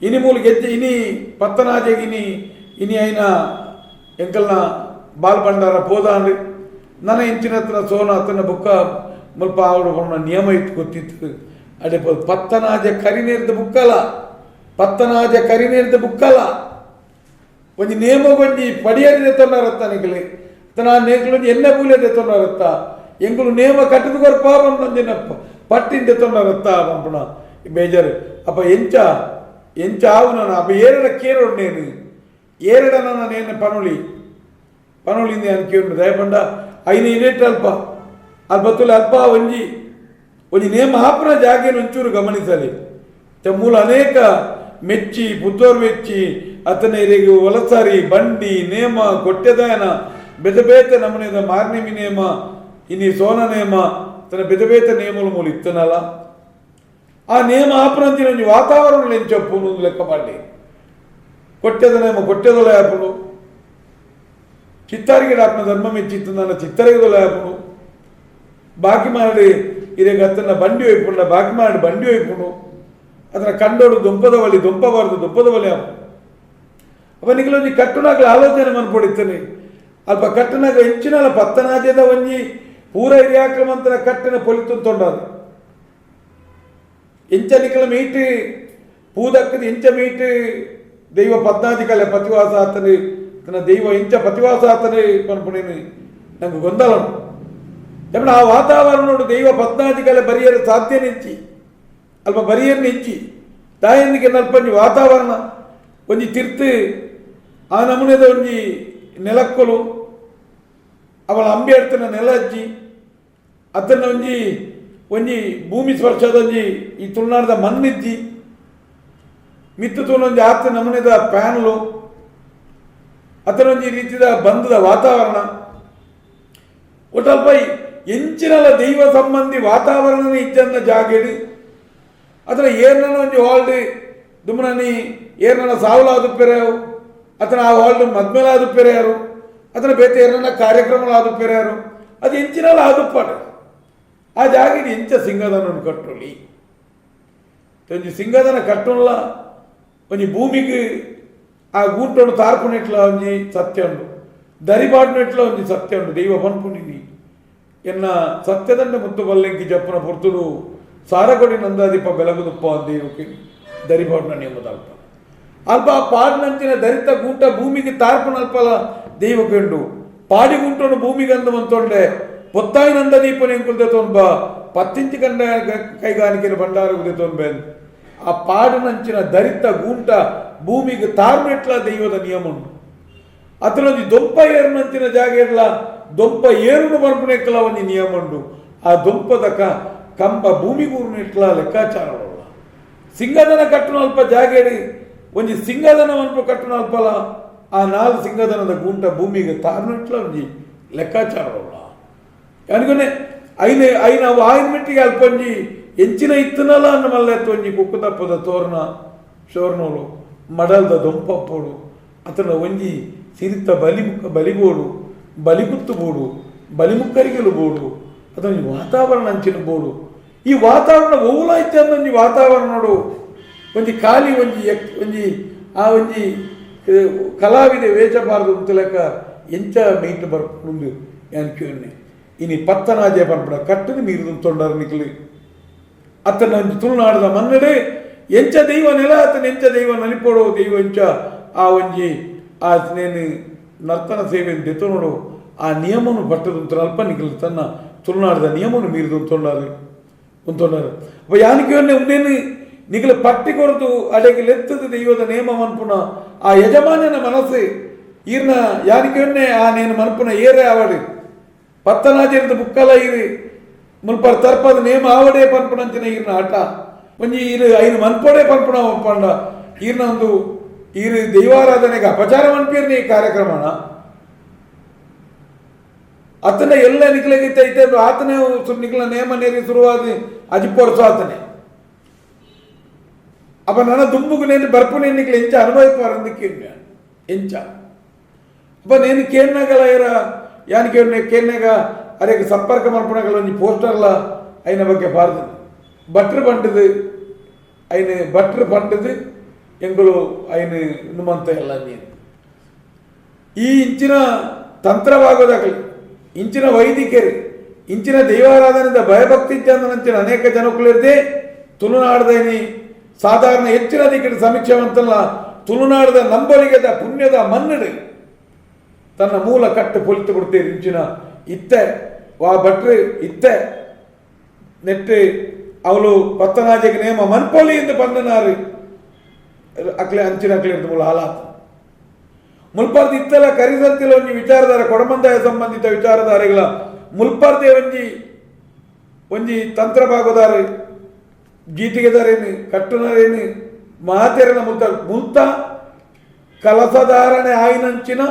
ಇನಿ ಮೂಲ ಗೆಜ್ಜೆ ಇನಿ ಪತ್ತನಾಜೆಗಿನಿ ಇನಿ ಐನ ಎಂಕಲ್ನ ಬಾಲ್ಭಂಡಾರ ಪೋದಾಂಡು ನನ್ನ ಇಂಚಿನ ಹತ್ರ ಸೋನ ಅತನ ಬುಕ್ಕ ಮುಲ್ಪ ಆವಡ ನಿಯಮ ಇತ್ತು ಗೊತ್ತಿತ್ತು ಅಡೆ ಪತ್ತನಾಜ ಕರಿನೇರ್ದ ಬುಕ್ಕಲ್ಲ ಪತ್ತನಾಜ ಕರಿನೇರ್ದ ಬುಕ್ಕಲ್ಲ ಒಂಜಿ ನೇಮ ಕೊಂಡಿ ಪಡಿಯದೆ ತೊಂದಾರತ್ತ ನಿಖಲೆ ತನ ನೇಗ್ಲೊಂದು ಎಣ್ಣೆ ಬೂಲೆದೆ ತೊಂದಾರತ್ತ ಎಂಗುಲು ನೇಮ ಕಟ್ಟದ ಕೊರಪ ಬಂದಿನ ಪಟ್ಟಿಂದೆ ತೊಂದಾರತ್ತ ಬಂಪುಣ ಬೇಜಾರು ಅಪ್ಪ ಎಂಚ ಆವು ನಾನು ಅಪ್ಪ ಏರಡ ಕೇರೋಡು ನೇನು ಏರಡ ನನ್ನ ನೇನು ಪನುಳಿಂದ ನಾನು ಕೇಳು ದಯಪಂಡ ಐನ ಇನೇಟ್ ಅಲ್ಪತ್ತುಲೆ ಅಲ್ಪ ಒಂಜಿ ನೇಮ ಹಾಪನ ಜಾಗೇನು ಒಂಚೂರು ಗಮನಿಸಲಿ ಮೂಲ ಅನೇಕ ಮೆಚ್ಚಿ ಪುತ್ತೂರು ಮೆಚ್ಚಿ ಅತನ ಇರೆಗೆ ಒಲಸಾರಿ ಬಂಡಿ ನೇಮ ಕೊಟ್ಟೆದಾಯನ ಬೆದಬೇತ ನಮೂನೆದ ಮಾರ್ನಿಮಿ ನೇಮ ಇನಿ ಸೋನ ನೇಮ ತನ್ನ ಬೆದಬೇತ ನೇಮಲು ಮೂಲ ಇತ್ತನಲ್ಲ ಆ ನೇಮ ಆಪನಂಚಿನ ಒಂಜಿ ವಾತಾವರಣ ಎಂಚಪ್ಪುನು ಲೆಕ್ಕ ಮಾಡಿ ಕೊಟ್ಟೆದ ನೇಮ ಕೊಟ್ಟೆದೊಲೆ ಆಪನು ಚಿತ್ತಾರಿಗೆ ಆಪನ ಧರ್ಮ ಮೆಚ್ಚಿತ್ತು ನನ್ನ ಚಿತ್ತರಿಗೆದೊಲೆ ಆಪನು ಬಾಕಿ ಮಾಡಿ ಇರೆಗೆ ಅತನ ಬಂಡಿ ಒಯ್ಪುಂಡ ಬಾಕಿ ಮಾಡಿ ಬಂಡಿ ಒಯ್ಪುನು ಅದನ್ನ ಕಂಡೋಡು ದುಂಪದ ಬಳಿ ದುಂಪಬಾರ್ದು ದುಂಪದ ಬಳಿ ಆಪು ಅಪ್ಪ ನಿಖಲೊಂಜಿ ಕಟ್ಟುನಾಗ ಆಲೋಚನೆ ಮನ್ಪೊಡಿತಾನೆ ಅಲ್ಪ ಕಟ್ಟನಾಗ ಹೆಂಚಿನಲ್ಲ ಪತ್ತನಾಜದ ಒಂಜಿ ಪೂರ ಹಿರಿಯಾಕ್ರಮಂತನ ಕಟ್ಟಿನ ಪೊಲಿತು ತೊಂಡದು ಎಂಚ ನಿಖಲ ಮೀಟ್ ಪೂದಕ್ಕದ ಎಂಚ ಮೀಟ್ ದೈವ ಪದ್ನಾಜಿ ಕಲೆ ಪತಿವಾಸ ಆತನು ತನ್ನ ದೈವ ಎಂಚ ಪತಿವಾಸ ಆತನು ಪನ್ಪುಣೇನು ನಂಗೆ ಗೊಂದಲನು ಎಪ್ಪಡ ಆ ವಾತಾವರಣ ದೈವ ಪದ್ನಾಜಿ ಕಲೆ ಬರಿಯರು ಸಾಧ್ಯ ನೆಚ್ಚಿ ಅಲ್ಪ ಬರಿಯನ್ನು ಹೆಚ್ಚಿ ತಾಯಂದಿಗೆ ನಲ್ಪಂಜಿ ವಾತಾವರಣ ಒಂಜಿ ತಿರ್ತು ಆ ನಮೂನೆದ ಒಂಜಿ ನೆಲಕ್ಕೊಲು ಅವಳ ಅಂಬೆ ಎಡ್ತನ ನೆಲ ಹಚ್ಚಿ ಅದನ್ನ ಒಂಜಿ ಭೂಮಿ ಸ್ಪರ್ಶದ ಈ ತುಳುನಾಡದ ಮಣ್ಣಿಜ್ಜಿ ಮಿತ್ತು ತೋಲೊಂಜಿ ಆತ ನಮೂನೆದ ಪ್ಯಾನ್ಲು ಅತನೊಂಜಿ ರೀತಿಯ ಬಂಧದ ವಾತಾವರಣ ಒಟ್ಟಲ್ಪ ಎಂಚಿನಲ್ಲ ದೈವ ಸಂಬಂಧಿ ವಾತಾವರಣ ಇಜ್ಜನ್ನ ಜಾಗೇಡು ಅದರ ಏರ್ನ ಒಂಜಿ ಹಾಲ್ಡ್ ದುಮ್ಮನಿ ಏರ್ನ ಸಾವುಲಾದುಪ್ಪೆರೆಯವು ಅತನ ಆ ಹಾಲ್ಡ್ ಮದ್ಮೇಲಾದುಪ್ಪೆರೆಯಾರು ಅದರ ಬೇತೆ ಏರ್ನ ಕಾರ್ಯಕ್ರಮಲಾದುಪ್ಪೆರೆಯಾರು ಅದು ಎಂಚಿನಲ್ಲ ಆದುಪ್ಪಾಡು ಆ ಜಾಗಿನ ಎಂಚ ಸಿಂಗದನ ಕಟ್ಟೊಲಿ ಒಂಜಿ ಸಿಂಗದನ ಕಟ್ಟೊಲ್ಲ ಒಂಜಿ ಭೂಮಿಗೆ ಆ ಗೂಂಟೊಂಡು ತಾರ್ಪುನೆಟ್ಲ ಒಂಜಿ ಸತ್ಯ ಉಂಡು ದರಿಪಾಡ್ನೆಟ್ಲ ಒಂಜಿ ಸತ್ಯ ಉಂಡು ದೈವ ಪನ್ಪುಣಿನಿ ಎನ್ನ ಸತ್ಯದಂಡ ಮುತ್ತು ಬಲ್ಲೆಂಕಿ ಜಪ್ಪನ ಪೊರ್ತುಡು ಸಾರಕೊಡಿ ನಂದಾದೀಪ ಬೆಳಗುದುಪ್ಪ ದೇವಕ್ಕೆ ದರಿಪಾಡ್ನ ನೇಮದಲ್ಪ ಅಲ್ಪ ಆ ಪಾಡ್ನಂಚಿನ ದರಿತ ಗೂಂಟ ಭೂಮಿಗೆ ತಾರ್ಪುನಲ್ಪಲ ದೈವಕ್ಕೆ ಉಂಡು పాడిగుంటోను భూమి గంధమంతోండే పొత్తాయినంద దీపని ఎంకులతోన్ బా పత్తించి కండ కైగానికి బండారు ఉదయతోన్ బేన్ ఆ పాడునంచిన దరిత గూంట ಭೂಮಿಗೆ ತಾರ್ಮೆಟ್ಲ ದೈವದ ನಿಯಮ ಉಂಟು ಅತನೊಂದು ದೊಂಪ ಏರುನಂಚಿನ ಜಾಗೆರ್ಲ ದೊಂಪ ಏರುನು ಬರ್ಪನೆಕ್ಲ ಒಂದು ನಿಯಮ ಉಂಟು ಆ ದೊಂಪದ ಕಂಬ ಭೂಮಿಗೂರ್ನೆಟ್ಲ ಲೆಕ್ಕಾಚಾರವಲ್ಲ ಸಿಂಗದನ ಕಟ್ಟುನ ಅಲ್ಪ ಜಾಗೇಡಿ ಒಂಜಿ ಸಿಂಗದನ ಅಲ್ಪ ಕಟ್ಟುನ ಅಲ್ಪಲ ಆ ನಾಲ್ಕು ಸಿಂಗದನದ ಗೂಂಟ ಭೂಮಿಗೆ ತಾರ್ಮೆಟ್ಲ ಒಂಜಿ ಲೆಕ್ಕಾಚಾರವಲ್ಲ ಅನ್ಕೊನೆ ನಾವು ಆಯಿನ ಮೆಟ್ಟಿಗೆ ಅಲ್ಪಂಜಿ ಎಂಚಿನ ಇತ್ತನಲ್ಲ ಅನ್ನ ಮಲ್ಲೆತ್ತ ಒಂಜಿ ಕುಕ್ಕು ತಪ್ಪದ ತೋರಣ ಶೋರ್ನೋಳು ಮಡಲ್ದ ದೊಂಪಪ್ಪೋಡು ಅತನ ಒಂಜಿ ಸಿರಿತ ಬಲಿಬೋಡು ಬಲಿಗುತ್ತು ಬೋಡು ಬಲಿಮುಕ್ಕರಿಗೆಲು ಬೋಡು ಅದೊಂದು ವಾತಾವರಣ ಅಂಚಿನ ಬೋಡು ಈ ವಾತಾವರಣ ಒವುಲಾಯ್ತು ಅಂದೊಂಜಿ ವಾತಾವರಣೋಡು ಒಂಜಿ ಖಾಲಿ ಒಂಜಿ ಕಲಾವಿದೆ ವೇಚಬಾರದು ಅಂತ ಲೆಕ್ಕ ಎಂಚ ಮೈಟ್ ಬರ್ಕೊಂಡು ಅನ್ಕೊಂಡೆ ಇನಿ ಪತ್ತನಾಜೆ ಬರ್ಪಡ ಕಟ್ಟದು ಮೀರಿದು ತೊಂಡರು ನಿಕ್ಲಿ ಅತನ ಒಂಜಿ ತುಳುನಾಡದ ಮನ್ನಡೆ ಎಂಚ ದೈವ ನೆಲ ಅತನ ಎಂಚ ದೈವ ನಲಿಪೋಡೋ ದೈವ ಎಂಚ ಆ ಒಂಜಿ ಆ ನೇನು ನರ್ತನ ಸೇವೆ ದೆತ್ತು ನೋಡು ಆ ನಿಯಮನು ಪಟ್ಟದು ಅಲ್ಪ ನಿಖಿಲ್ ತನ್ನ ತುಳುನಾಡದ ನಿಯಮನು ಮೀರಿದು ತೊಂಡರು ಅಪ್ಪ ಯಾನಿಕೆ ಉಂಡೇನು ನಿಖಿಲ ಪಟ್ಟಿ ಕೊರತು ಅಡೆಗೆ ಲೆತ್ತದ ದೈವದ ನೇಮ ಮನ್ಪುನ ಆ ಯಜಮಾನನ ಮನಸ್ಸು ಈರ್ನ ಯಾನಿಕೆ ಆ ನೇನು ಮನ್ಪುನ ಏರೇ ಆವಡು ಪತ್ತನಾಜರದ ಬುಕ್ಕಲ ಇರು ಮುಲ್ಪ ತರ್ಪದ ನೇಮ ಆವಡೇ ಪನ್ಪುನಂಚಿನ ಈರ್ನ ಆಟ ಒಂಜಿ ಇರು ಐನು ಮನ್ಪೋಡೆ ಪನ್ಪುಣ ಒಪ್ಪಂಡ ಈರ್ನ ಒಂದು ಈರು ದೈವಾರಾಧನೆಗೆ ಅಪಚಾರ ಮನ್ಪೇರ್ನ ಈ ಕಾರ್ಯಕ್ರಮನ ಅತನ ಎಲ್ಲ ನಿಖಿಲಗಿತ್ತ ಐತೆ ಆತನೇ ನಿಖಿಲ ನೇಮ ನೇರಿ ಶುರುವಾದ ಅಜಿಪ್ಪೊರಸು ಆತನೇ ಅಪ್ಪ ನನ್ನ ದುಂಬುಗು ನೇನು ಬರ್ಪುನೇ ನಿಖಿಲ ಎಂಚ ಅನುಭವಿಪಾರಂದಕ್ಕೆ ಎಂಚ ಅಪ್ಪ ನೇನು ಕೇಳ್ನಾಗಲ್ಲ ಯಾನಿಕೆ ಕೇಳ್ನಾಗ ಅದಕ್ಕೆ ಸಂಪರ್ಕ ಮಲ್ಪಣಗಳ ಒಂದು ಪೋಸ್ಟರ್ಲ ಐನ ಬಗ್ಗೆ ಪಾರ್ದು ಭಟ್ರು ಪಂಡದು ಐನು ಭಟ್ರು ಪಂಡದು ಎಂಗಳು ಐನು ಇನ್ನುಮಂತ ಎಲ್ಲ ನೀನು ಈ ಇಂಚಿನ ತಂತ್ರವಾಗೋದಾಗಲಿ ಇಂಚಿನ ವೈದಿಕರು ಇಂಚಿನ ದೈವಾರಾಧನೆಯಿಂದ ಭಯಭಕ್ತಿ ಚಂದನಂಚಿನ ಅನೇಕ ಜನಕ್ಕಳಿರದೆ ತುಳುನಾಡದೇನಿ ಸಾಧಾರಣ ಹೆಚ್ಚಿನ ದಿಕ್ಕಿನ ಸಮೀಕ್ಷೆವಂತಲ್ಲ ತುಳುನಾಡದ ನಂಬಲಿಗೆದ ಪುಣ್ಯದ ಮನ್ನಡೆ ತನ್ನ ಮೂಲ ಕಟ್ಟು ಪೊಲಿತು ಕೊಡ್ತೇವೆ ಇಂಚಿನ ಇತ್ತೆ ವಾ ಭಟ್ರು ಇತ್ತೆ ನೆಟ್ಟು ಅವಳು ಪತ್ತನಾಜೆಗೆ ನೇಮ ಮನ್ಪೋಲಿ ಎಂದು ಬಂದನಾರು ಅಕ್ಲೆ ಅಂಚಿನ ಅಕ್ಲೆ ಮೂಲ ಹಾಲಾತ ಮುಲ್ಪರ್ದು ಇತ್ತೆಲ್ಲ ಕರಿಸರ್ತಿಲ್ಲ ಒಂಜಿ ವಿಚಾರಧಾರ ಕೊಡಮಂದಾಯ ಸಂಬಂಧಿತ ವಿಚಾರಧಾರೆಗಳ ಮುಲ್ಪರ್ದೆ ಒಂಜಿ ತಂತ್ರ ಭಾಗದಾರ ಗೀಟಿಗೆದಾರೇನು ಕಟ್ಟುನರೇನು ಮಾತೆರನ ಮುಲ್ತ ಕಲಸಧಾರಣೆ ಆಯ್ನಂಚಿನ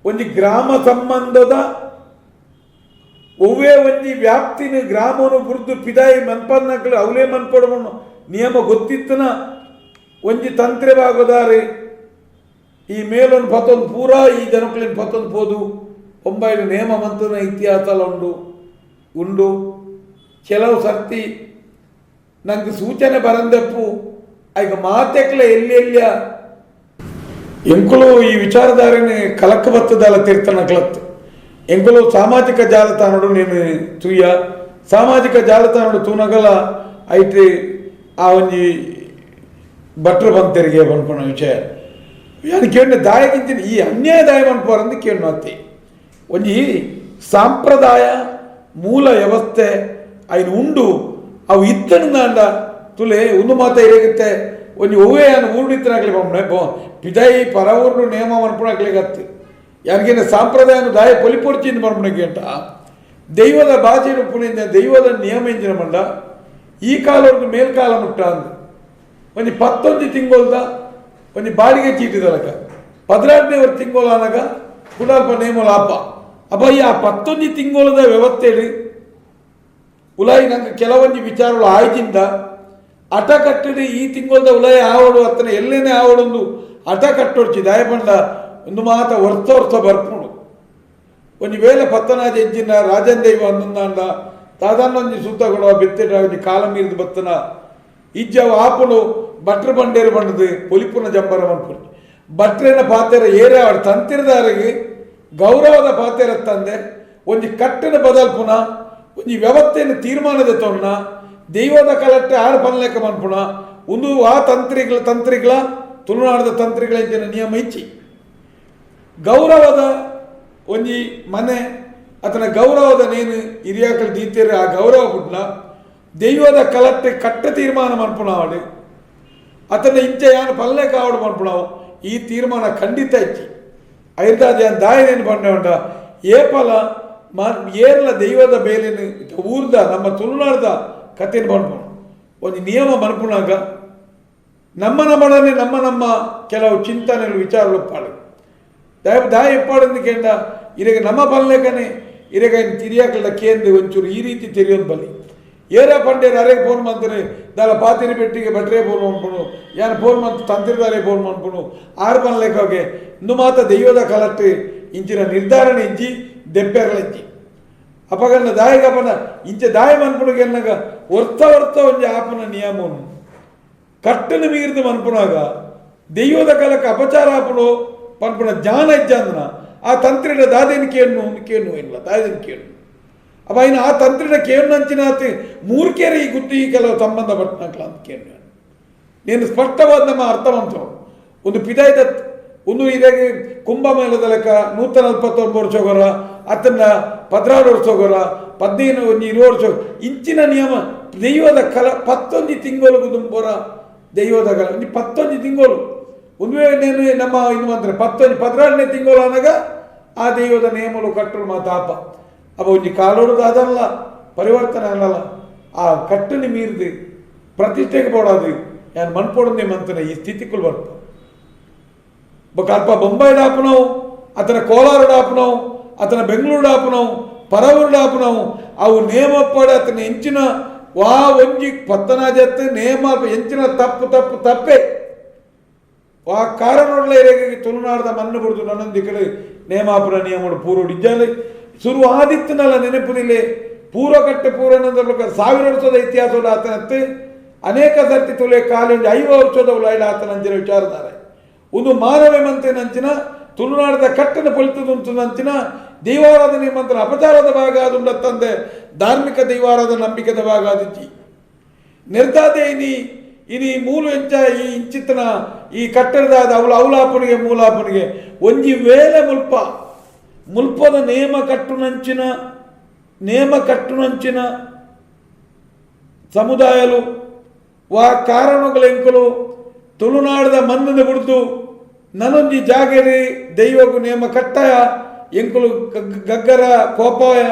ಒಂಜಿ ಗ್ರಾಮ ಸಂಬಂಧದ ಒವ್ವೇ ಒಂಜಿ ವ್ಯಾಪ್ತಿನ ಗ್ರಾಮನು ಬುರ್ದು ಪಿದಾಯಿ ಮನ್ಪನ್ನಕ್ಲು ಅವಲೇ ಮನ್ಪೊಡಮಣ್ಣು ನಿಯಮ ಗೊತ್ತಿತ್ತನ ಒಂಜಿ ತಂತ್ರೆ ಭಾಗದಾರೆ ಈ ಮೇಲೊಂದು ಪತ್ತೊಂದು ಪೂರಾ ಈ ಜನಕ್ಲಿನ ಪತ್ತೊಂದು ಪೋದು ಒಂಬೈಲು ನೇಮ ಮಂತನ ಇತಿಹಾಸ ಉಂಡು ಕೆಲವು ಸರ್ತಿ ನಂಗೆ ಸೂಚನೆ ಬರಂದಪ್ಪು ಈಗ ಮಾತೆಕ್ಲ ಎಲ್ಲೆಲ್ಲ ಎಂಕುಲು ಈ ವಿಚಾರಧಾರೆನೆ ಕಲಕ್ಕ ಬತ್ತದಲ್ಲ ತೀರ್ಥನಕ್ಲತ್ತು ಎಂಕುಲು ಸಾಮಾಜಿಕ ಜಾಲತಾಣಡು ನೀನು ತೂಯ ಸಾಮಾಜಿಕ ಜಾಲತಾಣಡು ತೂನಗಲ ಐಟಿ ಆ ಒಂಜಿ ಭಟ್ರು ಬಂತೆರಿಗೆ ಬಂದ್ಪಣ ವಿಷಯ ಯಾರು ಕೇಳಿ ದಾಯಗಿಂಚಿನ ಈ ಅನ್ಯಾಯದಾಯ ಮನ್ಪೋರಂದು ಕೇಳು ಅತ್ತಿ ಒಂಜಿ ಸಾಂಪ್ರದಾಯ ಮೂಲ ವ್ಯವಸ್ಥೆ ಐನು ಉಂಡು ಅವು ಇತ್ತನಂದ ತುಲೆ ಒಂದು ಮಾತ ಇರೇಗುತ್ತೆ ಒಂಜಿ ಒವ್ವೇ ಅನ್ನು ಊರ್ಡಿತ್ತನಾಗ್ಲಿ ಬಮ್ಮನೆ ಪಿದಾಯಿ ಪರವೂರ್ನು ನೇಮ ಮನ್ಪುಣಾಗ್ಲಿಗತ್ತು ಯಾರಿಗೇನು ಸಾಂಪ್ರದಾಯನು ದಾಯ ಪೊಲಿಪೊರ್ಚಿಂದ ಮನ್ಪುಣಕ್ಕೆ ಅಂತ ದೈವದ ಭಾಷೆನು ಪುಣಿಂದ ದೈವದ ನಿಯಮ ಎಂಜಿನ ಮಂಡ ಈ ಕಾಲವ್ರದ್ದು ಮೇಲ್ಕಾಲ ಮುಟ್ಟ ಅಂದು ಒಂಜಿ 11 ತಿಂಗೊಲ್ದ ಒಂಜಿ ಬಾಡಿಗೆ ಚೀಟಿದಲಕ 18ನೇ ತಿಂಗೋಲ ಅನಗ ಪುನಲ್ಪ ನೇಮಲ ಅಪ್ಪ ಈ ಆ 11 ತಿಂಗೋಲದ ವ್ಯವಸ್ಥೆಯಲ್ಲಿ ಉಲಾಯಿ ನಂಗೆ ಕೆಲವೊಂದು ವಿಚಾರಗಳು ಆಯ್ತಿಂದ ಹಠ ಕಟ್ಟಿದ ಈ ತಿಂಗಳದ ಉಲಾಯಿ ಆವಡು ಅತ್ತನ ಎಲ್ಲೇನೆ ಆವಡೊಂದು ಹಠ ಕಟ್ಟೊಡ್ಚಿ ದಾಯಪಂಡ ಒಂದು ಮಾತ ವರ್ಷ ಬರ್ಪುಣು ಒಂಜಿ ವೇಳೆ ಪತ್ತನಾಜ ಹೆಜ್ಜಿನ ರಾಜನ್ ದೈವ ಅಂದಂದ ಸಾಧಾರಣ ಒಂಜಿ ಸೂತ ಕೊಡುವ ಬೆತ್ತೆಟ ಒಂಜಿ ಕಾಲ ಮೀರಿದು ಬತ್ತನ ಇಜ್ಜವ ಆಪುಡು ಭಟ್ರು ಬಂಡೇರು ಬಂಡದು ಪೊಲಿಪುನ ಜಂಬರ ಮನ್ಪುರು ಭಟ್ರೇನ ಪಾತೆರ ಏರೆ ಅವಡು ತಂತಿರದಾರಿಗೆ ಗೌರವದ ಪಾತೆರ ತಂದೆ ಒಂಜಿ ಕಟ್ಟನ ಬದಲ್ಪುನ ಒಂಜಿ ವ್ಯವಸ್ಥೆಯನ್ನು ತೀರ್ಮಾನದ ತೊನ್ನ ದೈವದ ಕಲಟ್ಟೆ ಆರು ಪನ್ಲೆಕ್ಕ ಮನ್ಪುಣ ಒಂದು ಆ ತಂತ್ರಿಗಳ ತುಳುನಾಡದ ತಂತ್ರಿಗಳ ಇಂಚಿನ ನಿಯಮ ಇಚ್ಚಿ ಗೌರವದ ಒಂಜಿ ಮನೆ ಅತನ ಗೌರವದ ನೇನು ಹಿರಿಯಾಕಲು ದೀತೇರೆ ಆ ಗೌರವ ಬಿಡ್ನ ದೈವದ ಕಲಟ್ಟೆ ಕಟ್ಟ ತೀರ್ಮಾನ ಮನ್ಪುಣಾವಡು ಅತನ ಇಂಚೆ ಯಾನು ಪಲ್ಲೆ ಕಾವಡು ಮನ್ಪುಣಾವು ಈ ತೀರ್ಮಾನ ಖಂಡಿತ ಇಚ್ಚಿ ಐರ್ದಾದ ಯಾನ್ ದಾಯನೇನು ಬಂಡೆ ಉಂಡ ಏಪಲ ಏರ್ಲ ದೈವದ ಬೇಲೆನು ಊರ್ದ ನಮ್ಮ ತುಳುನಾಡ್ದ ಕಥೆಯನ್ನು ಮನ್ಪುಣ ಒಂದು ನಿಯಮ ಮನ್ಪುಣಾಗ ನಮ್ಮ ನಮ್ಮ ಕೆಲವು ಚಿಂತನೆಗಳು ವಿಚಾರಗಳು ಪಾಡು ದಾಯ ಎಪ್ಪಾಡಂದು ಕೇಂದ್ರ ಇರಗ ನಮ್ಮ ಬಲ್ಲೆಗನೆ ಇರಗ ತಿರಿಯಾಕಲ್ದ ಕೇಂದ್ರ ಒಂಚೂರು ಈ ರೀತಿ ತೆರೆಯೋದು ಬಲಿ ಏರ ಪಂಡೇರು ಅರೆಗೆ ಫೋನ್ ಮಾಡ್ತಾರೆ ದಾಲ ಪಾತಿರಿ ಬೆಟ್ಟಿಗೆ ಬಟ್ರೆ ಫೋನ್ ಮಾಡ್ಕೊಳು ಯಾನು ಫೋನ್ ಮಾಡ್ತು ತಂತ್ರಿದಾರೆ ಫೋನ್ ಮಾಡ್ಕೊಳು ಆರು ಬಲ್ಲೆಗೆ ಇನ್ನು ಮಾತ್ರ ದೈವದ ಕಲಟ್ಟು ಇಂಚಿನ ನಿರ್ಧಾರಣೆ ಇಂಚಿ ದೆಪ್ಪೆರಲ ಇಂಚಿ ಅಪಗನ್ನ ದಾಯಗಪನ ಇಂಚೆ ದಾಯ ಮನ್ಪುಣಿಗೆ ಎನ್ನಾಗ ವರ್ತ ಒಂಜಿ ಆಪನ ನಿಯಮನು ಕಟ್ಟನ್ನು ಮೀರಿದು ಮನ್ಪುನಾಗ ದೈವದ ಕಲಕ್ಕೆ ಅಪಚಾರ ಆಪನು ಪನ್ಪುಣ ಜ್ಞಾನ ಇಜ್ಜಂದನ ಆ ತಂತ್ರಿನ ದಾದೇನು ಕೇನು ಇಲ್ಲ ದಾದೇನು ಕೇಳು ಅವ ಇನ್ನು ಆ ತಂತ್ರಿನ ಕೇನು ಅಂಚಿನಾತಿ ಮೂರ್ಕೆರೆ ಈ ಗುತ್ತಿ ಕೆಲವು ಸಂಬಂಧ ಪಟ್ಟನಕ್ಲ ಅಂತ ಕೇಳು ನೀನು ಸ್ಪಷ್ಟವಾದ ನಮ್ಮ ಅರ್ಥವಂತರು ಒಂದು ಪಿದಾಯ್ದ ಒಂದು ಇದಾಗಿ ಕುಂಭಮೇಳದ ಲೆಕ್ಕ 149 ವರ್ಷ ಹೋಗೋರ ಅತನ್ನ 16 ವರ್ಷ ಹೋಗೋರ 15 ವರ್ಷ ಇಂಚಿನ ನಿಯಮ ದೈವದ ಕಲ 11 ತಿಂಗಳು ಗುದುಂಬೋರ ದೈವದ ಕಲ 11 ತಿಂಗಳು ಒಂದು ವೇಳೆ ನೇನು ನಮ್ಮ ಇನ್ನು ಮಾತ್ರ 16ನೇ ತಿಂಗಳು ಅನ್ನಾಗ ಆ ದೈವದ ನೇಮಲು ಕಟ್ಟಲು ಮಾತಾಪ ಅವ ಒಂಜಿ ಕಾಲೋಡು ಅದಲ್ಲ ಪರಿವರ್ತನೆ ಅನ್ನಲ್ಲ ಆ ಕಟ್ಟನ್ನು ಮೀರಿದು ಪ್ರತಿಷ್ಠೆಗೆ ಪೋಡೋದು ಯಾನು ಮನ್ಪೋಡನೆ ಮಂತನ ಈ ಸ್ಥಿತಿಗಳು ಬರ್ತ ಅಲ್ಪ ಬೊಂಬಾಯಿ ಡಾಪನವು ಅತನ ಕೋಲಾರ ಡಾಪನವು ಅತನ ಬೆಂಗಳೂರು ಡಾಪನವು ಪರವೂರು ಡಾಪನವು ಅವು ನೇಮ ಪಡೆ ಅತನ ಎಂಚಿನ ವಾ ಒಂಜಿ ಪತ್ತನಾಜತ್ತು ನೇಮ ಎಂಚಿನ ತಪ್ಪೆ ಆ ಕಾರಣೋಡ್ಲ ಇರೇಗೆ ತುಳುನಾಡದ ಮಣ್ಣು ಬಿಡ್ದು ನನ್ನೊಂದು ಈ ಕಡೆ ನೇಮಾಪುರ ನಿಯಮಗಳು ಪೂರ್ವ ಇಜ್ಜಾಲೆ ಶುರು ಆದಿತ್ತನಲ್ಲ ನೆನಪುದಿಲ್ಲ ಪೂರ್ವಕಟ್ಟೆ ಪೂರ್ವನಂದ 1000 ವರ್ಷದ ಇತಿಹಾಸದ ಆತನತ್ತೆ ಅನೇಕ ಸರ್ತಿ ತುಲೆ ಕಾಲಿಂದ 50 ವರ್ಷದ ಉಲಾಯ್ಡ ಆತನಂಚಿನ ವಿಚಾರಧಾರೆ ಒಂದು ಮಾನವ ಮಂತ್ರಿನಂಚಿನ ತುಳುನಾಡದ ಕಟ್ಟನ ಫಲಿತದಂಚಿನ ದೈವಾರಾಧನೆ ಮಂತ್ರ ಅಪಚಾರದ ಭಾಗ ಅದುಂಡತ್ತಂದೆ ಧಾರ್ಮಿಕ ದೈವಾರಾಧನ ನಂಬಿಕೆದ ಭಾಗ ಆದಿಚ್ಚಿ ನಿರ್ಧಾದೆ ಇನಿ ಮೂಲು ಎಂಚ ಈ ಇಂಚಿತ್ತನ ಈ ಕಟ್ಟಡದಾದ ಅವಲಾಪನಿಗೆ ಮೂಲಾಪನಿಗೆ ಒಂಜಿ ವೇಳೆ ಮುಲ್ಪದ ನೇಮ ಕಟ್ಟುನಂಚಿನ ಸಮುದಾಯಲು ವಾ ಕಾರಣಗಳು ಎಂಕಲು ತುಳುನಾಡದ ಮನ್ನದ ಬಿಡ್ದು ನನೊಂಜಿ ಜಾಗೇರಿ ದೈವಗು ನೇಮ ಕಟ್ಟಾಯ ಎಂಕುಲು ಗಗ್ಗರ ಕೋಪಾಯ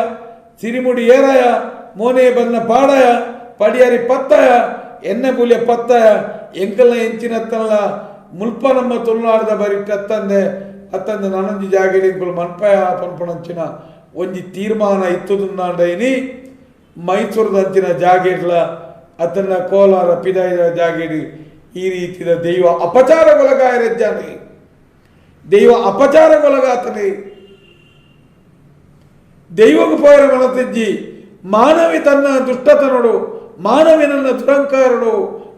ಸಿರಿಮುಡಿ ಏರಾಯ ಮೋನೆ ಬನ್ನ ಪಾಡಾಯ ಪಡಿಯಾರಿ ಪತ್ತಾಯ ಎಣ್ಣೆ ಬುಲಿಯ ಪತ್ತಾಯ ಎಂಕಲ್ನ ಎಂಚಿನತ್ತಲ್ಲ ಮುಲ್ಪ ನಮ್ಮ ತುಳುನಾಡದ ಬರಿಟ್ಟು ಅತ್ತಂದೆ ನನೊಂಜಿ ಜಾಗೇರಿ ಎಂಕುಲು ಮನ್ಪಾಯ ಪನ್ಪಣಂಚಿನ ಒಂಜಿ ತೀರ್ಮಾನ ಇತ್ತುದುಂದಾಂಡೈನಿ ಮೈಸೂರದಂಚಿನ ಜಾಗೇರ್ಲ ಅತನ್ನ ಕೋಲಾರ ಪಿದಾಯದ ಜಾಗೇರಿ ಈ ರೀತಿಯ ದೈವ ಅಪಚಾರಗೊಳಗಾಯರೆಜ್ಜಾನೆ ದೈವ ಅಪಚಾರಗೊಳಗಾತನೆ ದೈವకు పోయిన మనತೆಜ್ಜಿ ಮಾನವಿ ತನ್ನ ದುಷ್ಟತನೋಡು ಮಾನವಿ ನನ್ನ ದುರಂಕಾರಡು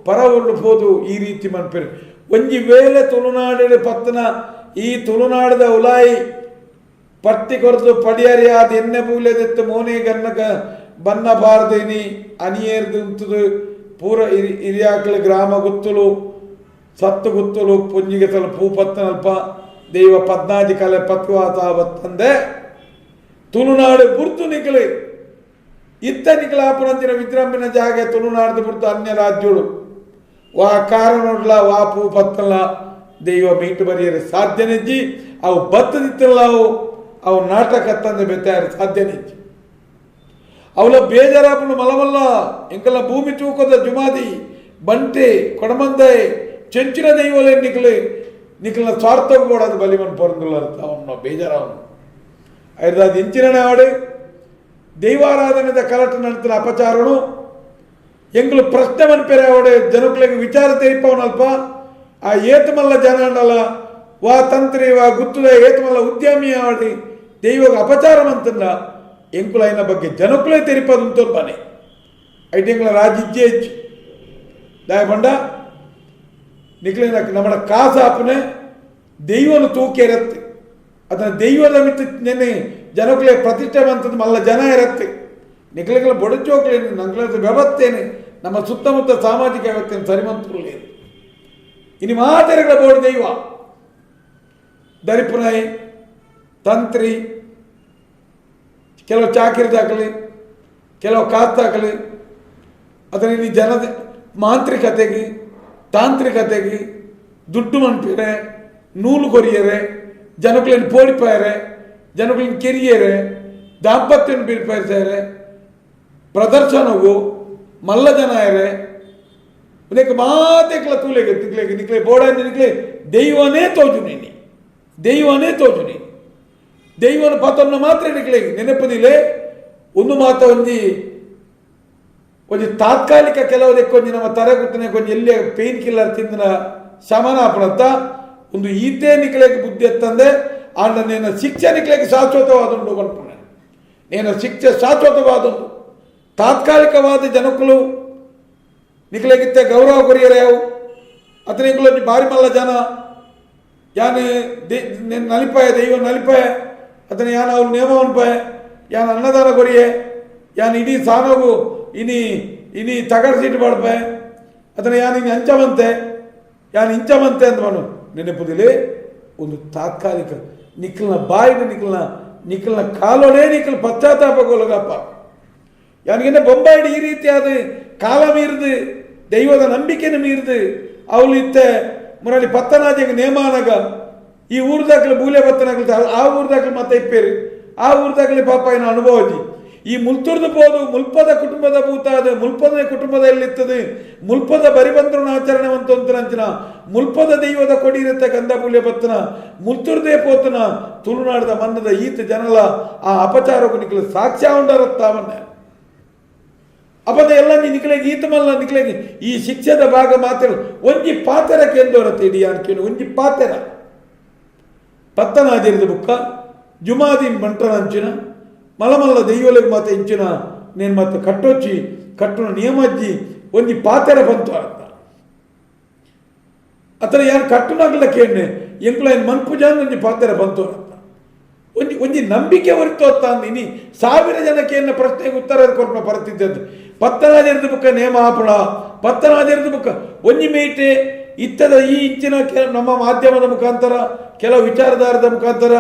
ಪರವೊಂಡು ಹೋದು ಈ ರೀತಿ ಮನ್ಪೇರು ಒಂಜಿ ವೇಳೆ ತುಳುನಾಡಿನ ಪತ್ತನ ಈ ತುಳುನಾಡದ ಉಲಾಯಿ ಪಟ್ಟಿ ಕೊರದು ಪಡಿಯಾರಿ ಆದ ಎಣ್ಣೆ ಬೂಲೆದೆತ್ತು ಮೋನೆ ಗನ್ನಕ ಬನ್ನ ಬಾರದೇನಿ ಅನಿಯೇರ್ದು ಪೂರ ಹಿರಿಯಾಕಲ ಗ್ರಾಮ ಗುತ್ತಲು ಸತ್ತು ಗುತ್ತಲು ಪುಂಜಿಗೆ ತಲ ಪೂಪತ್ತನಲ್ಪ ದೈವ 14 ಕಲೆ ಪತ್ವಾತ ಬತ್ತಂದೆ ತುಳುನಾಡು ಬುರ್ತು ನಿಕಲೆ ಇತ್ತ ನಿಕಲಾಪುರಂತಿನ ವಿಜೃಂಭಣೆ ಜಾಗೆ ತುಳುನಾಡು ಬುರ್ತು ಅನ್ಯ ರಾಜ್ಯಗಳು ವಾ ಕಾರಣೋಡ್ಲ ವಾ ಪೂಪತ್ತಲ್ಲ ದೈವ ಮೀಟು ಬರೆಯರೆ ಸಾಧ್ಯನೆಜ್ಜಿ ಅವು ಬತ್ತದಿತ್ತಲ್ಲ ಅವು ನಾಟಕ ತಂದೆ ಬೆತ್ತಾರ ಸಾಧ್ಯನೆಜ್ಜಿ ಅವಳ ಬೇಜಾರಾಪನು ಮಲಮಲ್ಲ ಎಂಕಲ್ಲ ಭೂಮಿ ತೂಕದ ಜುಮಾದಿ ಬಂಟೆ ಕೊಡಮಂದೆ ಚೆಂಚಿನ ದೈವಲೇ ನಿಖಲ ಸ್ವಾರ್ಥ ಕೂಡದು ಬಲಿಮನ್ ಪೊರಂದುಲ್ಲ ಅವನು ಬೇಜಾರವನು ಐದಾದ ಇಂಚಿನ ಆಡು ದೈವಾರಾಧನೆದ ಕಲಟ ನಂತರ ಅಪಚಾರನು ಎಂಕಲು ಪ್ರಶ್ನೆ ಮನ್ಪೇರೆ ಅವಡೆ ಜನಗಳಿಗೆ ವಿಚಾರ ತೆರಿಪವನಲ್ಪ ಆ ಏತಮಲ್ಲ ಜನ ಅಂಡಲ್ಲ ವಾ ತಂತ್ರಿ ವಾ ಗುತ್ತುದ ಏತಮಲ್ಲ ಉದ್ಯಮಿ ಆಡಿ ದೈವಗ ಅಪಚಾರವಂತಲ್ಲ ಎಂಕುಲೈನ ಬಗ್ಗೆ ಜನಕುಲೇ ತೆರಿಪದಂತ ಬನೆ ಐಟೆಂಗಳ ರಾಜಿಜ್ಜೆ ಹೆಚ್ಚು ದಾಯ ಬಂಡ ನಿಕ್ಲಿನ ನಮ್ಮ ಕಾಸಾಪನೆ ದೈವನು ತೂಕಿ ಇರತ್ತೆ ಅದನ್ನು ದೈವದ ಮಿತ್ತು ನೆನೆ ಜನಕುಲೇ ಪ್ರತಿಷ್ಠಾವಂತದ್ದು ಮಲ್ಲ ಜನ ಇರತ್ತೆ ನಿಕ್ಲಿಗಳ ಬೊಡಚೋಕ್ಲೇನು ನಂಗ್ಲದ ವ್ಯವಸ್ಥೆನೆ ನಮ್ಮ ಸುತ್ತಮುತ್ತ ಸಾಮಾಜಿಕ ವ್ಯವಸ್ಥೆಯನ್ನು ಸರಿಮಂತುಲೇನು ಇನ್ನು ಮಾತೆರೆಗಳ ಬೋರ್ಡ್ ದೈವ ದರಿಪುನಾಯಿ ತಂತ್ರಿ ಕೆಲವು ಚಾಕಿರಿದಾಗಲಿ ಕೆಲವು ಕಾತ್ತಾಗಲಿ ಅದರಲ್ಲಿ ಜನದ ಮಾಂತ್ರಿಕತೆಗೆ ತಾಂತ್ರಿಕತೆಗೆ ದುಡ್ಡು ಮಂಪಿರೆ ನೂಲು ಕೊರಿಯರೆ ಜನಗಳನ್ನು ಪೋಡಿಪಾಯರೆ ಜನಗಳನ್ನು ಕೆರಿಯರೆ ದಾಂಪತ್ಯವನ್ನು ಬೀಳ್ಪಾಯಿಸ್ತಾರೆ ಪ್ರದರ್ಶನವು ಮಲ್ಲ ಜನ ಯಾರೆ ಅದಕ್ಕೆ ಮಾತೆಕ್ಲ ತೂಲೆಗೆ ತಿಕ್ಲೆಗೆ ನಿಕ್ಲೆ ಬೋಡಾಂದು ನಿಕ್ಲೆ ದೈವನೇ ತೋಜುನೇನಿ ದೈವನೇ ತೋಜುನಿ ದೈವನ ಪಾತ್ರವನ್ನು ಮಾತ್ರ ನಿಕ್ಲೆಗೆ ನೆನಪದಿಲೆ ಒಂದು ಮಾತ ಒಂಜಿ ತಾತ್ಕಾಲಿಕ ಕೆಲವುದಕ್ಕೊಂದು ನಮ್ಮ ತರಗುತ್ತನೆ ಕೊಂಚ ಎಲ್ಲಿ ಪೇನ್ ಕಿಲ್ಲರ್ ತಿಂದಿನ ಶಮನ ಆಪಣತ್ತ ಒಂದು ಈತೆ ನಿಕ್ಲೆಗೆ ಬುದ್ಧಿ ಎತ್ತಂದೆ ಆಂಡ ನೇನ ಶಿಕ್ಷೆ ನಿಕ್ಲೆಗೆ ಶಾಶ್ವತವಾದುಂಡು ಬರ್ಪಣೆ ನೇನ ಶಿಕ್ಷೆ ಶಾಶ್ವತವಾದುಂಡು ತಾತ್ಕಾಲಿಕವಾದ ಜನಕ್ಕಳು ನಿಕ್ಲೆಗಿತ್ತೆ ಗೌರವ ಕೊರಿಯರೆ ಅವು ಅತನಿಗಳು ಬಾರಿ ಮಲ್ಲ ಜನ ಯಾನು ನಲಿಪಾಯ ದೈವ ನಲಿಪಾಯ ಅತನ ಯಾನು ಅವ್ರು ನೇಮ ಅನ್ಪಾಯ ಯಾನು ಅನ್ನದಾನ ಕೊರಿಯೆ ಯಾನು ಇಡೀ ಸಾನೋಗು ಇನಿ ತಗಡ ಸೀಟು ಮಾಡ್ಪಾಯ ಅದನ್ನು ಯಾನು ಇನ್ನು ಅಂಚವಂತೆ ಯಾನು ಇಂಚವಂತೆ ಅಂತ ಮಾಡು ನೆನಪುದಿಲಿ ಒಂದು ತಾತ್ಕಾಲಿಕ ನಿಖಲ್ನ ಬಾಯಿನ ನಿಖಲ್ನ ಕಾಲೋಡೆ ನಿಖಲ್ ಪಶ್ಚಾತ್ತಾಪಗೊಳ್ಳಗಪ್ಪ ಯಾನಿಗೆ ಬೊಂಬಾಯಿಡಿ ಈ ರೀತಿಯಾದ ಕಾಲ ಮೀರಿದು ದೈವದ ನಂಬಿಕೆನ ಮೀರಿದು ಅವಳು ಇತ್ತೆ ಮುರಳಿ ಪತ್ತನಾಜಿಗೆ ನೇಮಾನಾಗ ಈ ಊರ್ದಾಗಲಿ ಬೂಲೆ ಬತ್ತನಾಗಲಿ ಆ ಊರ್ದಾಗಲಿ ಮತ್ತೆ ಇಪ್ಪೇರಿ ಆ ಊರ್ದಾಗಲಿ ಪಾಪ ಏನು ಅನುಭವಜಿ ಈ ಮುಲ್ತುರ್ದು ಬೋದು ಮುಲ್ಪದ ಕುಟುಂಬದ ಭೂತಾದ ಮುಲ್ಪದ ಕುಟುಂಬದಲ್ಲಿರ್ತದೆ ಮುಲ್ಪದ ಬರಿಬಂದ್ರನ ಆಚರಣೆ ಅಂಚಿನ ಮುಲ್ಪದ ದೈವದ ಕೊಡಿರುತ್ತೆ ಗಂಧ ಬೂಲೆ ಬತ್ತನ ಮುಲ್ತುರ್ದೇ ಪೋತನ ತುಳುನಾಡದ ಮನ್ನದ ಈತ ಜನಲ ಆ ಅಪಚಾರಕ್ಕೂ ನಿಖಲು ಸಾಕ್ಷ್ಯ ಉಂಡರತ್ತಾವನ್ನ ಅಪದ ಎಲ್ಲ ನಿಕ್ಲೆಗೆ ಈತ ಮಲ್ಲ ನಿಕ್ಲೆಗೆ ಈ ಶಿಕ್ಷದ ಭಾಗ ಮಾತ್ರ ಒಂಜಿ ಪಾತೆರಕ್ಕೆ ಎಂದೋರತ್ತೆ ಇಡೀ ಅನ್ಕೇನು ಒಂಜಿ ಪಾತೆರ ಪತ್ತನಾದಿರಿದ ಬುಕ್ಕ ಜುಮಾದೀನ್ ಬಂಟನ ಅಂಚಿನ ಮಲಮಲ್ಲ ದೈವಲಿಗೆ ಮಾತೆ ಇಂಚಿನ ನೇನು ಮತ್ತೆ ಕಟ್ಟೊಚ್ಚಿ ಕಟ್ಟುನ ನಿಯಮಜ್ಜಿ ಒಂಜಿ ಪಾತೆರ ಬಂತು ಅಂತ ಅತರ ಯಾರು ಕಟ್ಟುನಾಗಲ್ಲ ಕೇಳ್ನೆ ಎಂಕ್ಲ ಏನು ಮನ್ಪುಜಾನ್ ಒಂಜಿ ಪಾತೆರ ಬಂತು ಅಂತ ಒಂಜಿ ನಂಬಿಕೆ ಹೊರಿತು ಅಂತ ಇನಿ 1000 ಜನಕ್ಕೆ ಏನು ಪ್ರಶ್ನೆಗೆ ಉತ್ತರ ಕೊಟ್ಟು ಬರ್ತಿದ್ದೆ ಅಂತ ಪತ್ತನಾದಿರಿದ ಬುಕ್ಕ ನೇಮ ಆಪಣ ಪತ್ತನಾದಿರಿದ ಬುಕ್ಕ ಒಂಜಿ ಮೇಟೆ ಇತ್ತದ ಈ ಇಂಚಿನ ನಮ್ಮ ಮಾಧ್ಯಮದ ಮುಖಾಂತರ ಕೆಲವು ವಿಚಾರಧಾರದ ಮುಖಾಂತರ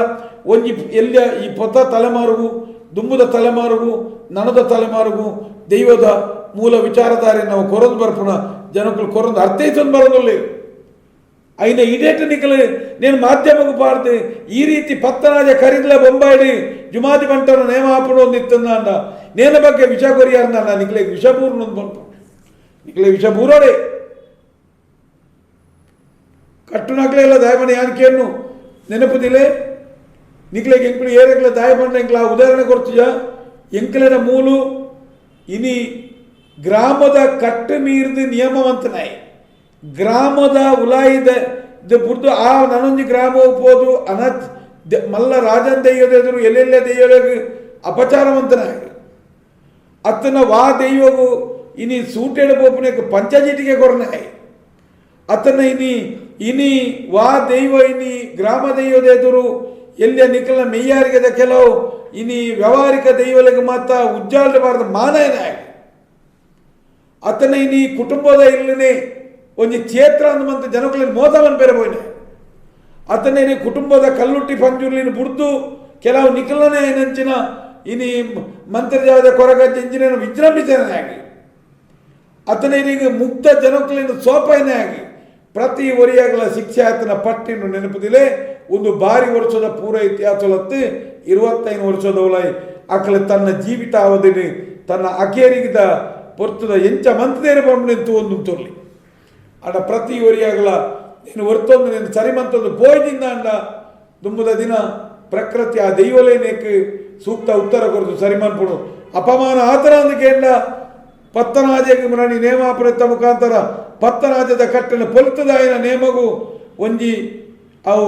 ಒಂಜಿ ಎಲ್ಲ ಈ ಪೊತ್ತ ತಲೆಮಾರುಗೂ ದುಂಬುದ ತಲೆಮಾರುಗೂ ನನದ ತಲೆಮಾರುಗೂ ದೈವದ ಮೂಲ ವಿಚಾರಧಾರೆ ನಾವು ಕೊರೊಂದು ಬರ್ಪುಣ ಜನಗಳು ಕೊರೊಂದು ಅರ್ಥೈಸೊಂದು ಬರೋದಿಲ್ಲ ಐನ ಇಡೇಟ ನಿಕಲು ನೇನು ಮಾಧ್ಯಮಕ್ಕೂ ಪಾಡ್ದೆ ಈ ರೀತಿ ಪತ್ತನಾಜ ಕರಿದ್ಲ ಬೊಂಬಾಯಿಡಿ ಜುಮಾದಿ ಬಂಟನ ನೇಮ ಹಾಪಣ ಒಂದಿತ್ತಂದ ಅಂಡ ನೇನ ಬಗ್ಗೆ ವಿಷ ಕೊರಿಯಾರ್ನ ನಿಕ್ಲೆಗೆ ವಿಷಪೂರ್ಣೊಂದು ಬಂತು ನಿಕ್ಲೆ ವಿಷಪೂರೋಡೆ ಕಟ್ಟುನಾಗ್ಲೆಲ್ಲ ದಾಯಬಣ್ಣ ಯಾನಿಕೇನು ನೆನಪುದಿಲೆ ನಿಕ್ಲೆಗೆ ಎಂಕ್ಳು ಏರೆಗ್ಲ ದಾಯಬಣ್ಣ ಎಂಕ್ಲ ಉದಾಹರಣೆ ಕೊಡ್ತೀಯ ಎಂಕ್ಲೆನ ಮೂಲು ಇನಿ ಗ್ರಾಮದ ಕಟ್ಟು ಮೀರಿದ ನಿಯಮವಂತನಾಯಿ ಗ್ರಾಮದ ಉಲಾಯಿದ ಬುರ್ದು ಆ ನನೊಂದು ಗ್ರಾಮ ಹೋಗ್ಬೋದು ಅನತ್ ಮಲ್ಲ ರಾಜನ್ ದೈವದೆದುರು ಎಲ್ಲೆಲ್ಲ ದೈವಗಳಿಗೆ ಅಪಚಾರವಂತನಾಗಿ ಅತ್ತನ ವಾ ದೈವವು ಇನಿ ಸೂಟೆಡ ಬೋಪನೆಗೆ ಪಂಚಜೀಟಿಗೆ ಕೊರನಾಯಿ ಅತನ ಇನಿ ವಾ ದೈವ ಇನಿ ಗ್ರಾಮ ದೈವದ ಎದುರು ಎಲ್ಲ ನಿಖಲ ಮೆಯ್ಯಾರಿಗದ ಕೆಲವು ಇನಿ ವ್ಯಾವಹಾರಿಕ ದೈವಗಳಿಗೆ ಮಾತ್ರ ಉಜ್ಜಾಡಬಾರ್ದ ಮಾನಯನಾಗಿ ಅತನ ಇನಿ ಕುಟುಂಬದ ಇಲ್ಲನೇ ಒಂಜಿ ಕ್ಷೇತ್ರ ಅಂದಂತ ಜನಗಳಿಗೆ ಮೋಸವನ್ನು ಬೇರೆ ಹೋಯ್ನೆ ಅತನೇನೆ ಕುಟುಂಬದ ಕಲ್ಲುಟ್ಟಿ ಪಂಜುರ್ಲಿನ ಬುಡ್ದು ಕೆಲವು ನಿಖಲನೇ ನಂಚಿನ ಇನಿ ಮಂತ್ರಜಾದ ಕೊರಗಜ್ಜ ಇಂಜಿನೇನು ವಿಜೃಂಭಿಸನೇ ಆಗಿ ಅತನೇನಿಗೆ ಮುಕ್ತ ಜನಕ್ಕಲಿನ ಸೋಪಾಯನೇ ಆಗಿ ಪ್ರತಿ ಒರಿಯಾಗಲ ಶಿಕ್ಷೆ ಆತನ ಪಟ್ಟಿನ ನೆನಪದಿಲೆ ಒಂದು ಬಾರಿ ವರ್ಷದ ಪೂರ ಇತಿಹಾಸಲತ್ತು 25 ವರ್ಷದ ಒಲಾಯಿ ಅಕಲ ತನ್ನ ಜೀವಿತಾವಧಿನಿ ತನ್ನ ಅಕೇರಿಗಿದ ಪೊರ್ತದ ಎಂಚ ಮಂತ್ರೇರ ಬಂಬನೆಂತು ಒಂದು ತೋರ್ಲಿ ಅಡ ಪ್ರತಿ ಒರಿಯಾಗಲ ನೀನು ಹೊರ್ತೊಂದು ನೀನು ಸರಿಮಂತೊಂದು ಪೋಯ್ದಿಂದ ಅಂಡ ದುಂಬುದ ದಿನ ಪ್ರಕೃತಿ ಆ ದೈವಲೇನೇಕ್ಕೆ ಸೂಕ್ತ ಉತ್ತರ ಕೊರದು ಸರಿಮನ್ಪುಡು ಅಪಮಾನ ಆತರ ಅಂದಕೇಂಡ ಪತ್ತನಾಜೆಗೆ ಮುರಣಿ ನೇಮಾಪುರತ್ತ ಮುಖಾಂತರ ಪತ್ತನಾಜದ ಕಟ್ಟನ ಪೊಲ್ತದಾಯಿನ ನೇಮಗೂ ಒಂಜಿ ಅವು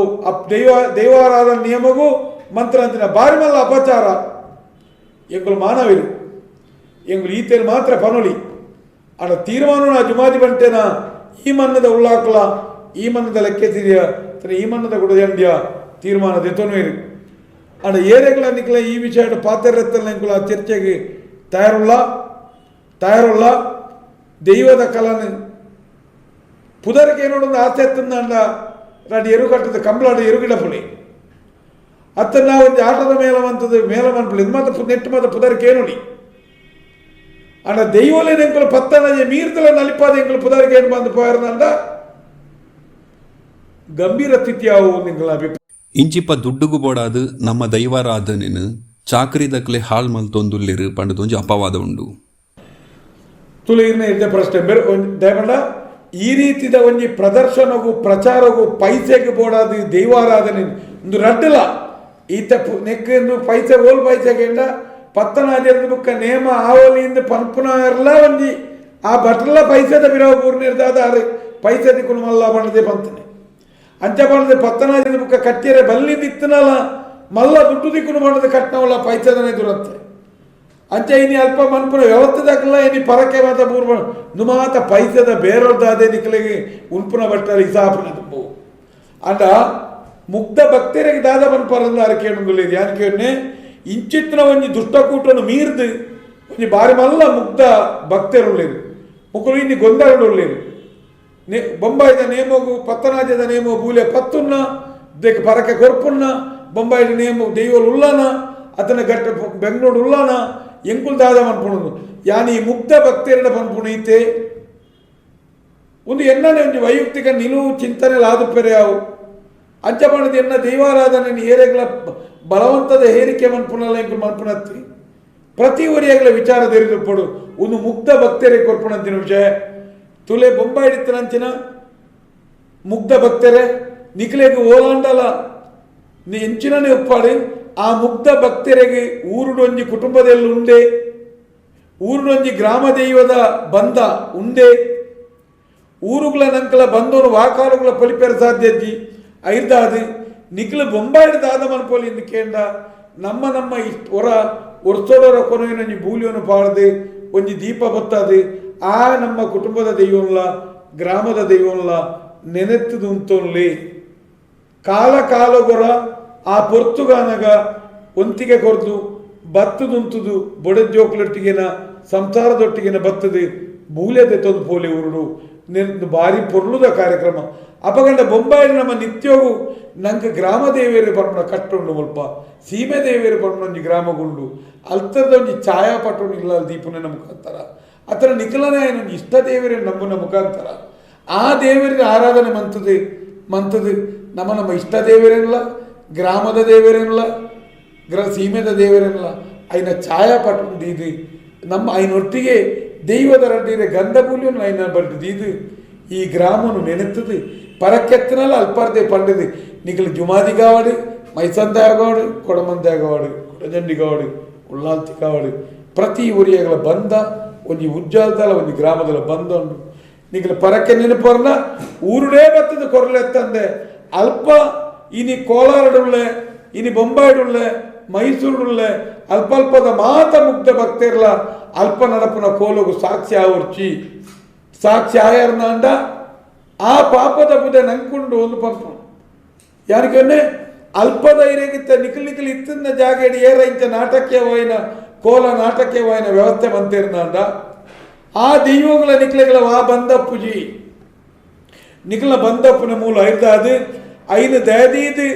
ದೈವಾರಾಧನ ನಿಯಮಗೂ ಮಂತ್ರ ಅಂತಿನ ಬಾರಿ ಮಲ್ಲ ಅಪಚಾರ ಎಂಗಳು ಮಾನವಿರು ಎಂಗಳು ಈತೇನು ಮಾತ್ರ ಪನೊಲಿ ಅಡ ತೀರ್ಮಾನ ಜುಮಾದಿ ಬಂಟೇನ ಈ ಮನ್ನದ ಉಳ್ಳಾಕಲ ಈ ಮನ್ನದ ಲೆಕ್ಕ ತಿರಿಯ ಈ ಮನ್ನದ ಗುಡದಂಡ್ಯ ತೀರ್ಮಾನ ದೆತೊನುವೇರು ಅಡ ಏರೆಗಳ ನಿಕ್ಲ ಈ ವಿಷಯ ಪಾತೆರೆತ್ತಲ್ಲ ಎಂಕುಲ ಚರ್ಚೆಗೆ ತಯಾರುಲ್ಲ ದೈವದ ಕಲನು ಪುದರಿಗೆ ನೋಡೊಂದು ಆಸೆ ಎತ್ತಂದ ಅಂಡ ರಾಡಿ ಎರು ಕಟ್ಟದ ಕಂಬಳಾಡ ಎರುಗಿಡ ಪುಳಿ ಅತ್ತನ್ನ ಒಂದು ಆಟದ ಮೇಲವಂತದ್ದು ಮೇಲಮನ್ಪುಳು ಇದು ಮಾತ್ರ ನೆಟ್ಟು ಮಾತ್ರ ಪುದರ್ಕೆ ನೋಡಿ ಅಣ್ಣ ದೈವಲೇ ಎಂಕಲು ಪತ್ತನಜೆ ಮೀರ್ತಲ ನಲಿಪಾದ ಎಂಕಲು ಪುದರ್ಕೆ ಏನು ಬಂದು ಪೋಯರ್ನಂಡ ಗಂಭೀರ ಸ್ಥಿತಿಯಾವು ನಿಂಗಳ ಅಭಿಪ್ರಾಯ ಇಂಚಿಪ್ಪ ದುಡ್ಡುಗು ಬೋಡಾದು ನಮ್ಮ ದೈವಾರಾಧನೆನು ಚಾಕರಿದಕ್ಲೆ ಹಾಳು ಮಲ್ತೊಂದುಲ್ಲಿರು ಪಂಡದೊಂಜಿ ಅಪವಾದ ಉಂಡು ತುಳಿನ ಇದ್ದ ಪ್ರಶ್ನೆ ಬೇರೆ ದಯಮಾಡ ಈ ರೀತಿದ ಒಂಜಿ ಪ್ರದರ್ಶನಗೂ ಪ್ರಚಾರಗೂ ಪೈಸೆಗೆ ಬೋಡಾದು ದೈವಾರಾಧನೆ ಒಂದು ರಡ್ಡಲ ಈತ ನೆಕ್ಕೆಂದು ಪೈಸೆ ಓಲ್ ಪೈಸೆಗೆಂಡ ಪತ್ತನಾಜೆಂದು ಬುಕ್ಕ ನೇಮ ಆವಲಿಯಿಂದ ಪನ್ಪುನ ಎಲ್ಲ ಒಂಜಿ ಆ ಬಟ್ಲ ಪೈಸೆದ ಬಿರವ ಪೂರ್ಣಿರ್ದಾದ ಪೈಸೆ ದಿಕ್ಕುನು ಮಲ್ಲ ಬಣ್ಣದೆ ಬಂತನೆ ಅಂಚ ಬಣ್ಣದೆ ಪತ್ತನಾಜೆಂದು ಬುಕ್ಕ ಕಟ್ಟಿಯರೆ ಬಲ್ಲಿ ದಿತ್ತನಲ್ಲ ಮಲ್ಲ ದುಡ್ಡು ದಿಕ್ಕುನು ಬಣ್ಣದ ಕಟ್ನವಲ್ಲ ಪೈಸೆದನೆ ದುರತ್ತೆ ಅಂಚೆ ಇನಿ ಅಲ್ಪ ಮನ್ಪುನ ವ್ಯವಸ್ಥೆದಾಗಲ್ಲ ಇನಿ ಪರಕೆ ಮಾತ ಪೂರ್ವ ನುಮಾತ ಪೈಸದ ಬೇರೊಡ್ದಾದೆ ನಿಕ್ಲಿಗೆ ಉಲ್ಪುನ ಬಟ್ಟರೆ ಹಿಸಾಪನ ತುಂಬು ಅಂಡ ಮುಗ್ಧ ಭಕ್ತರಿಗೆ ದಾದ ಮನ್ಪರಂದ ಅರಕೇಣುಂಗುಲಿ ಯಾನಿಕೆ ಇಂಚಿತ್ತಿನ ಒಂಜಿ ದುಷ್ಟಕೂಟನು ಮೀರ್ದು ಒಂಜಿ ಬಾರಿ ಮಲ್ಲ ಮುಗ್ಧ ಭಕ್ತರುಳ್ಳೇರು ಮುಕ್ಕಳು ಇನ್ನು ಗೊಂದರುಳ್ಳೇರು ಬೊಂಬಾಯಿದ ನೇಮಗು ಪತ್ತನಾಜದ ನೇಮೋ ಬೂಲೆ ಪತ್ತುನ್ನ ದೇಕ ಪರಕೆ ಕೊರ್ಪುನ್ನ ಬೊಂಬಾಯಿದ ನೇಮು ದೈವಲು ಉಲ್ಲಾನ ಅತನ ಗಟ್ಟ ಬೆಂಗಳೂರು ಉಲ್ಲಾನ ಎಂಕುಲ್ ದಾದ ಮನ್ಪುಣದು ಯಾನಿ ಮುಗ್ಧ ಭಕ್ತಿಯರ ಪನ್ಪುಣೀತೆ ಒಂದು ಎಣ್ಣನೆ ಒಂದು ವೈಯಕ್ತಿಕ ನಿಲುವು ಚಿಂತನೆ ಲಾದುಪೆರೆ ಅವು ಅಂಚ ಬಣ್ಣದ ಎನ್ನ ದೈವಾರಾಧನೆ ಏರೆಗಳ ಬಲವಂತದ ಹೇರಿಕೆ ಮನ್ಪುಣಲ್ಲ ಎಂಕು ಮನ್ಪುಣತ್ತಿ ಪ್ರತಿ ಒರಿಯಾಗಲ ವಿಚಾರ ತೆರೆದುಪಡು ಒಂದು ಮುಗ್ಧ ಭಕ್ತರಿಗೆ ಕೊರ್ಪುಣಂತಿನ ವಿಷಯ ತುಲೆ ಬೊಂಬಾಯಿ ಹಿಡಿತನಂಚಿನ ಮುಗ್ಧ ಭಕ್ತರೆ ನಿಖಿಲೆಗೆ ಓಲಾಂಡಲ ನೀ ಎಂಚಿನೇ ಒಪ್ಪಾಡಿ ಆ ಮುಗ್ಧ ಭಕ್ತರಿಗೆ ಊರುಡೊಂಜಿ ಕುಟುಂಬದಲ್ಲಿ ಉಂಡೆ ಊರುಡೊಂಜಿ ಗ್ರಾಮ ದೈವದ ಬಂಧ ಉಂಡೆ ಊರುಗಳ ನಂಕಲ ಬಂದೋನು ವಾಕಾಲುಗಳ ಪಲಿಪೆರ ಸಾಧ್ಯಜ್ಜಿ ಐರ್ದಾದು ನಿಖಿಲ ಬೊಂಬಾಯಿಡ ದಾದ ಮನ್ಪೋಲಿ ಇಂದು ಕೇಂದ್ರ ನಮ್ಮ ನಮ್ಮ ಹೊರ ಒರ್ಸೋಡರ ಕೊನೆಯೊಂಜಿ ಬೂಲಿಯನ್ನು ಪಾಡ್ದು ಒಂಜಿ ದೀಪ ಬತ್ತದು ಆ ನಮ್ಮ ಕುಟುಂಬದ ದೈವಲ್ಲ ಗ್ರಾಮದ ದೈವಲ್ಲ ನೆನೆತ್ತದು ಉಂತೊನ್ಲಿ ಕಾಲ ಕಾಲಗೊರ ಆ ಪೊರ್ತುಗಾನಗ ಒಂತಿಗೆ ಕೊರ್ದು ಬತ್ತದುಂತುದು ಬೊಡೆ ಜೋಕ್ಲೊಟ್ಟಿಗೆನ ಸಂಸಾರದೊಟ್ಟಿಗೆನ ಬತ್ತದು ಬೂಲೆದೆ ತೊಂದು ಪೋಲೆ ಉರುಡು ಭಾರಿ ಪೊರ್ಲುದ ಕಾರ್ಯಕ್ರಮ ಅಪಗಂಡ ಬೊಂಬಾಯಿ ನಮ್ಮ ನಿತ್ಯವೂ ನಂಗೆ ಗ್ರಾಮ ದೇವಿಯರು ಬರ್ಮಣ ಕಟ್ಟುಂಡು ಮುಲ್ಪ ಸೀಮೆ ದೇವಿಯರು ಬರ್ಮಣೊಂಜಿ ಗ್ರಾಮಗುಂಡು ಅಲ್ತರದ ಒಂಜಿ ಛಾಯಾಪಟು ಇಲ್ಲ ದೀಪನ ಮುಖಾಂತರ ಅತರ ನಿಖಲನೇ ಏನೊಂದು ಇಷ್ಟ ದೇವರೇ ನಮ್ಮನ ಮುಖಾಂತರ ಆ ದೇವರಿಗೆ ಆರಾಧನೆ ಮಂತದು ನಮ್ಮ ಇಷ್ಟ ದೇವರೇನಲ್ಲ ಗ್ರಾಮದ ದೇವರೇನಲ್ಲ ಸೀಮೆದ ದೇವರೇನಲ್ಲ ಐನ ಛಾಯಾಪಟು ದೀದು ನಮ್ಮ ಐನೊಟ್ಟಿಗೆ ದೈವದ ರಡ್ಡಿರೆ ಗಂಧಮೂಲ್ಯನು ಐನ ಬಡ್ದು ದೀದು ಈ ಗ್ರಾಮನು ನೆನೆತ್ತದು ಪರಕ್ಕೆತ್ತನಲ್ಲ ಅಲ್ಪಾರ್ದೆ ಪಂಡದು ನಿಖಲು ಜುಮಾದಿ ಕಾವಾಡು ಮೈಸಂದಾಯ ಕಾವಾಡು ಕೊಡಮಂದಾಯ ಕಾವಾಡು ಕೊಡಜಂಡಿ ಕಾವಾಡು ಉಳ್ಳಾಲ್ತಿ ಕಾವಾಡು ಪ್ರತಿ ಊರಿಯಗಳ ಬಂದ ಒಂಜಿ ಉಜ್ಜಾಲದಲ್ಲ ಒಂಜಿ ಗ್ರಾಮದಲ್ಲ ಬಂದೊಂಡು ನಿಖಲು ಪರಕ್ಕೆ ನೆನಪರ್ನ ಊರುಡೇ ಬತ್ತದ ಕೊರಲೆತ್ತಂದೆ ಅಲ್ಪ ಇನಿ ಕೋಲಾರಡುಳ್ಳೆ ಇನಿ ಬೊಂಬಾಯಿಡುಳ್ಳೆ ಮೈಸೂರುಡುಳ್ಳೆ ಅಲ್ಪಲ್ಪದ ಮಾತ ಮುಗ್ಧ ಭಕ್ತಿರ್ಲ ಅಲ್ಪ ನಡಪನ ಕೋಲಗು ಸಾಕ್ಷಿ ಆವರ್ಚಿ ಸಾಕ್ಷಿ ಆಯರ್ನಾಂಡ ಆ ಪಾಪದ ಬುದೆ ನಂಕುಂಡು ಒಂದು ಪಂಪ ಯಾರಿಗನ್ನೇ ಅಲ್ಪದ ಇರೇಗಿತ್ತ ನಿಖಲ್ ಇತ್ತಿನ ಜಾಗಡಿ ಏರ ಇಂಚ ನಾಟಕೀಯವಾಯಿನ ಕೋಲ ನಾಟಕೀಯವಾಯಿನ ವ್ಯವಸ್ಥೆ ಬಂತಿರ್ನಾಂಡ ಆ ದೈವಗಳ ನಿಖಲೆಗಳ ಆ ಬಂದಪ್ಪುಜಿ ನಿಖಲ ಬಂದಪ್ಪನ ಮೂಲ ಐದಾದು ಐನು ದಯದೀದು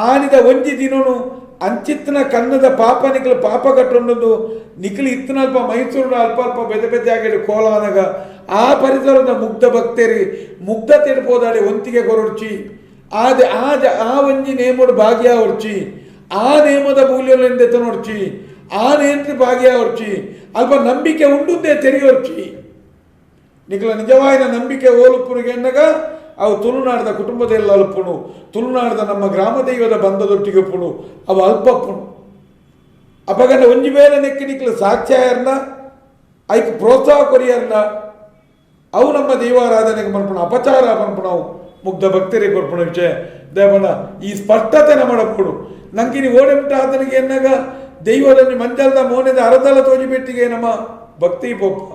ಆನಿದ ಒಂಜಿ ದಿನನು ಅಂಚಿತ್ತಿನ ಕನ್ನದ ಪಾಪ ನಿಖಲು ಪಾಪ ಕಟ್ಟೊಂಡು ನಿಖಲು ಇತ್ತನಲ್ಪ ಮೈಸೂರಿನ ಅಲ್ಪ ಅಲ್ಪ ಬೆದ ಬೆದ್ದೆ ಆಗಡಿ ಕೋಲಾನಗ ಆ ಪರಿಸರದ ಮುಗ್ಧ ಭಕ್ತರಿ ಮುಗ್ಧ ತಿಡ್ಬೋದಾಡಿ ಒಂತಿಗೆ ಕೊರಡ್ಚಿ ಆ ಒಂಜಿ ನೇಮೋಡು ಭಾಗ್ಯ ಹೊರ್ಚಿ ಆ ನೇಮದ ಮೂಲ್ಯಲೆಂದೆತ ನೋಡ್ಚಿ ಆ ನೇಂಟ್ರಿ ಭಾಗ್ಯ ಹೊರ್ಚಿ ಅಲ್ಪ ನಂಬಿಕೆ ಉಂಡುದೇ ತೆರೆಯೋರ್ಚಿ ನಿಖಲ ನಿಜವಾಯಿನ ನಂಬಿಕೆ ಓಲುಪುರಿಗೆ ಎನ್ನಗ ಅವು ತುಳುನಾಡದ ಕುಟುಂಬದೆಲ್ಲ ಅಲ್ಪುಣು ತುಳುನಾಡದ ನಮ್ಮ ಗ್ರಾಮ ದೈವದ ಬಂಧದೊಟ್ಟಿಗೆ ಪುಣು ಅವು ಅಲ್ಪಪ್ಪುಣು ಅಪಗಂಡ ಒಂಜಿ ವೇಳೆ ನೆಕ್ಕಿ ನಿಕ್ಲು ಸಾಕ್ಷ್ಯಾಯರ್ನ ಐಕ್ ಪ್ರೋತ್ಸಾಹ ಕೊರಿಯರ್ನ ಅವು ನಮ್ಮ ದೈವಾರಾಧನೆಗೆ ಮನ್ಪುಣ ಅಪಚಾರ ಮನ್ಪುಣ ಅವು ಮುಗ್ಧ ಭಕ್ತರಿಗೆ ಕೊರ್ಪುಣ ವಿಷಯ ದೇವಣ್ಣ ಈ ಸ್ಪಷ್ಟತೆ ಮಾಡಪ್ಪುಡು ನಂಗೆ ನೀವು ಓಡಿಬಿಟ್ಟ ಆತನಿಗೆ ಎನ್ನಾಗ ದೈವದಲ್ಲಿ ಮಂಜಲ್ದ ಮೋನೆದ ಅರದಲ ತೋಜಿಬೆಟ್ಟಿಗೆ ನಮ್ಮ ಭಕ್ತಿ ಪೊಪ್ಪ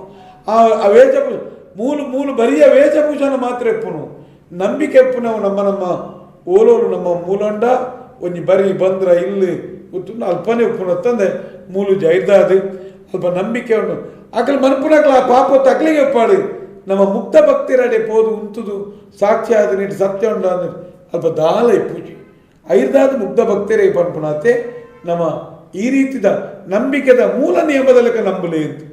ಆ ವೇಷಭೂಷ ಮೂಲು ಬರಿಯ ವೇಷಭೂಷಣ ಮಾತ್ರ ಎಪ್ಪುನು ನಂಬಿಕೆ ಎಪ್ಪುನವು ನಮ್ಮ ಓಲೋಲು ನಮ್ಮ ಮೂಲಂಡ ಒಂಜಿ ಬರಿ ಬಂದ್ರ ಇಲ್ಲಿ ಗೊತ್ತು ಅಲ್ಪನೇ ಉಪ್ಪುನ ತಂದೆ ಮೂಲು ಜೈರ್ದಾದು ಅಲ್ಪ ನಂಬಿಕೆ ಉಂಡು ಅಕಲ್ ಮನ್ಪುನಕ್ಲ ಆ ಪಾಪ ತಕ್ಲಿಗೆ ಒಪ್ಪಾಡು ನಮ್ಮ ಮುಕ್ತ ಭಕ್ತಿರಡೆ ಪೋದು ಉಂತುದು ಸಾಕ್ಷಿ ಆದ ನೀರು ಸತ್ಯ ಉಂಡ ಅಂದ್ರೆ ಅಲ್ಪ ದಾಲ ಪೂಜೆ ಐರ್ದಾದ ಮುಗ್ಧ ಭಕ್ತರೇ ಪನ್ಪುನಾತೆ ನಮ್ಮ ಈ ರೀತಿದ ನಂಬಿಕೆದ ಮೂಲ ನಿಯಮದ ಲೆಕ್ಕ ನಂಬಲೇಂದು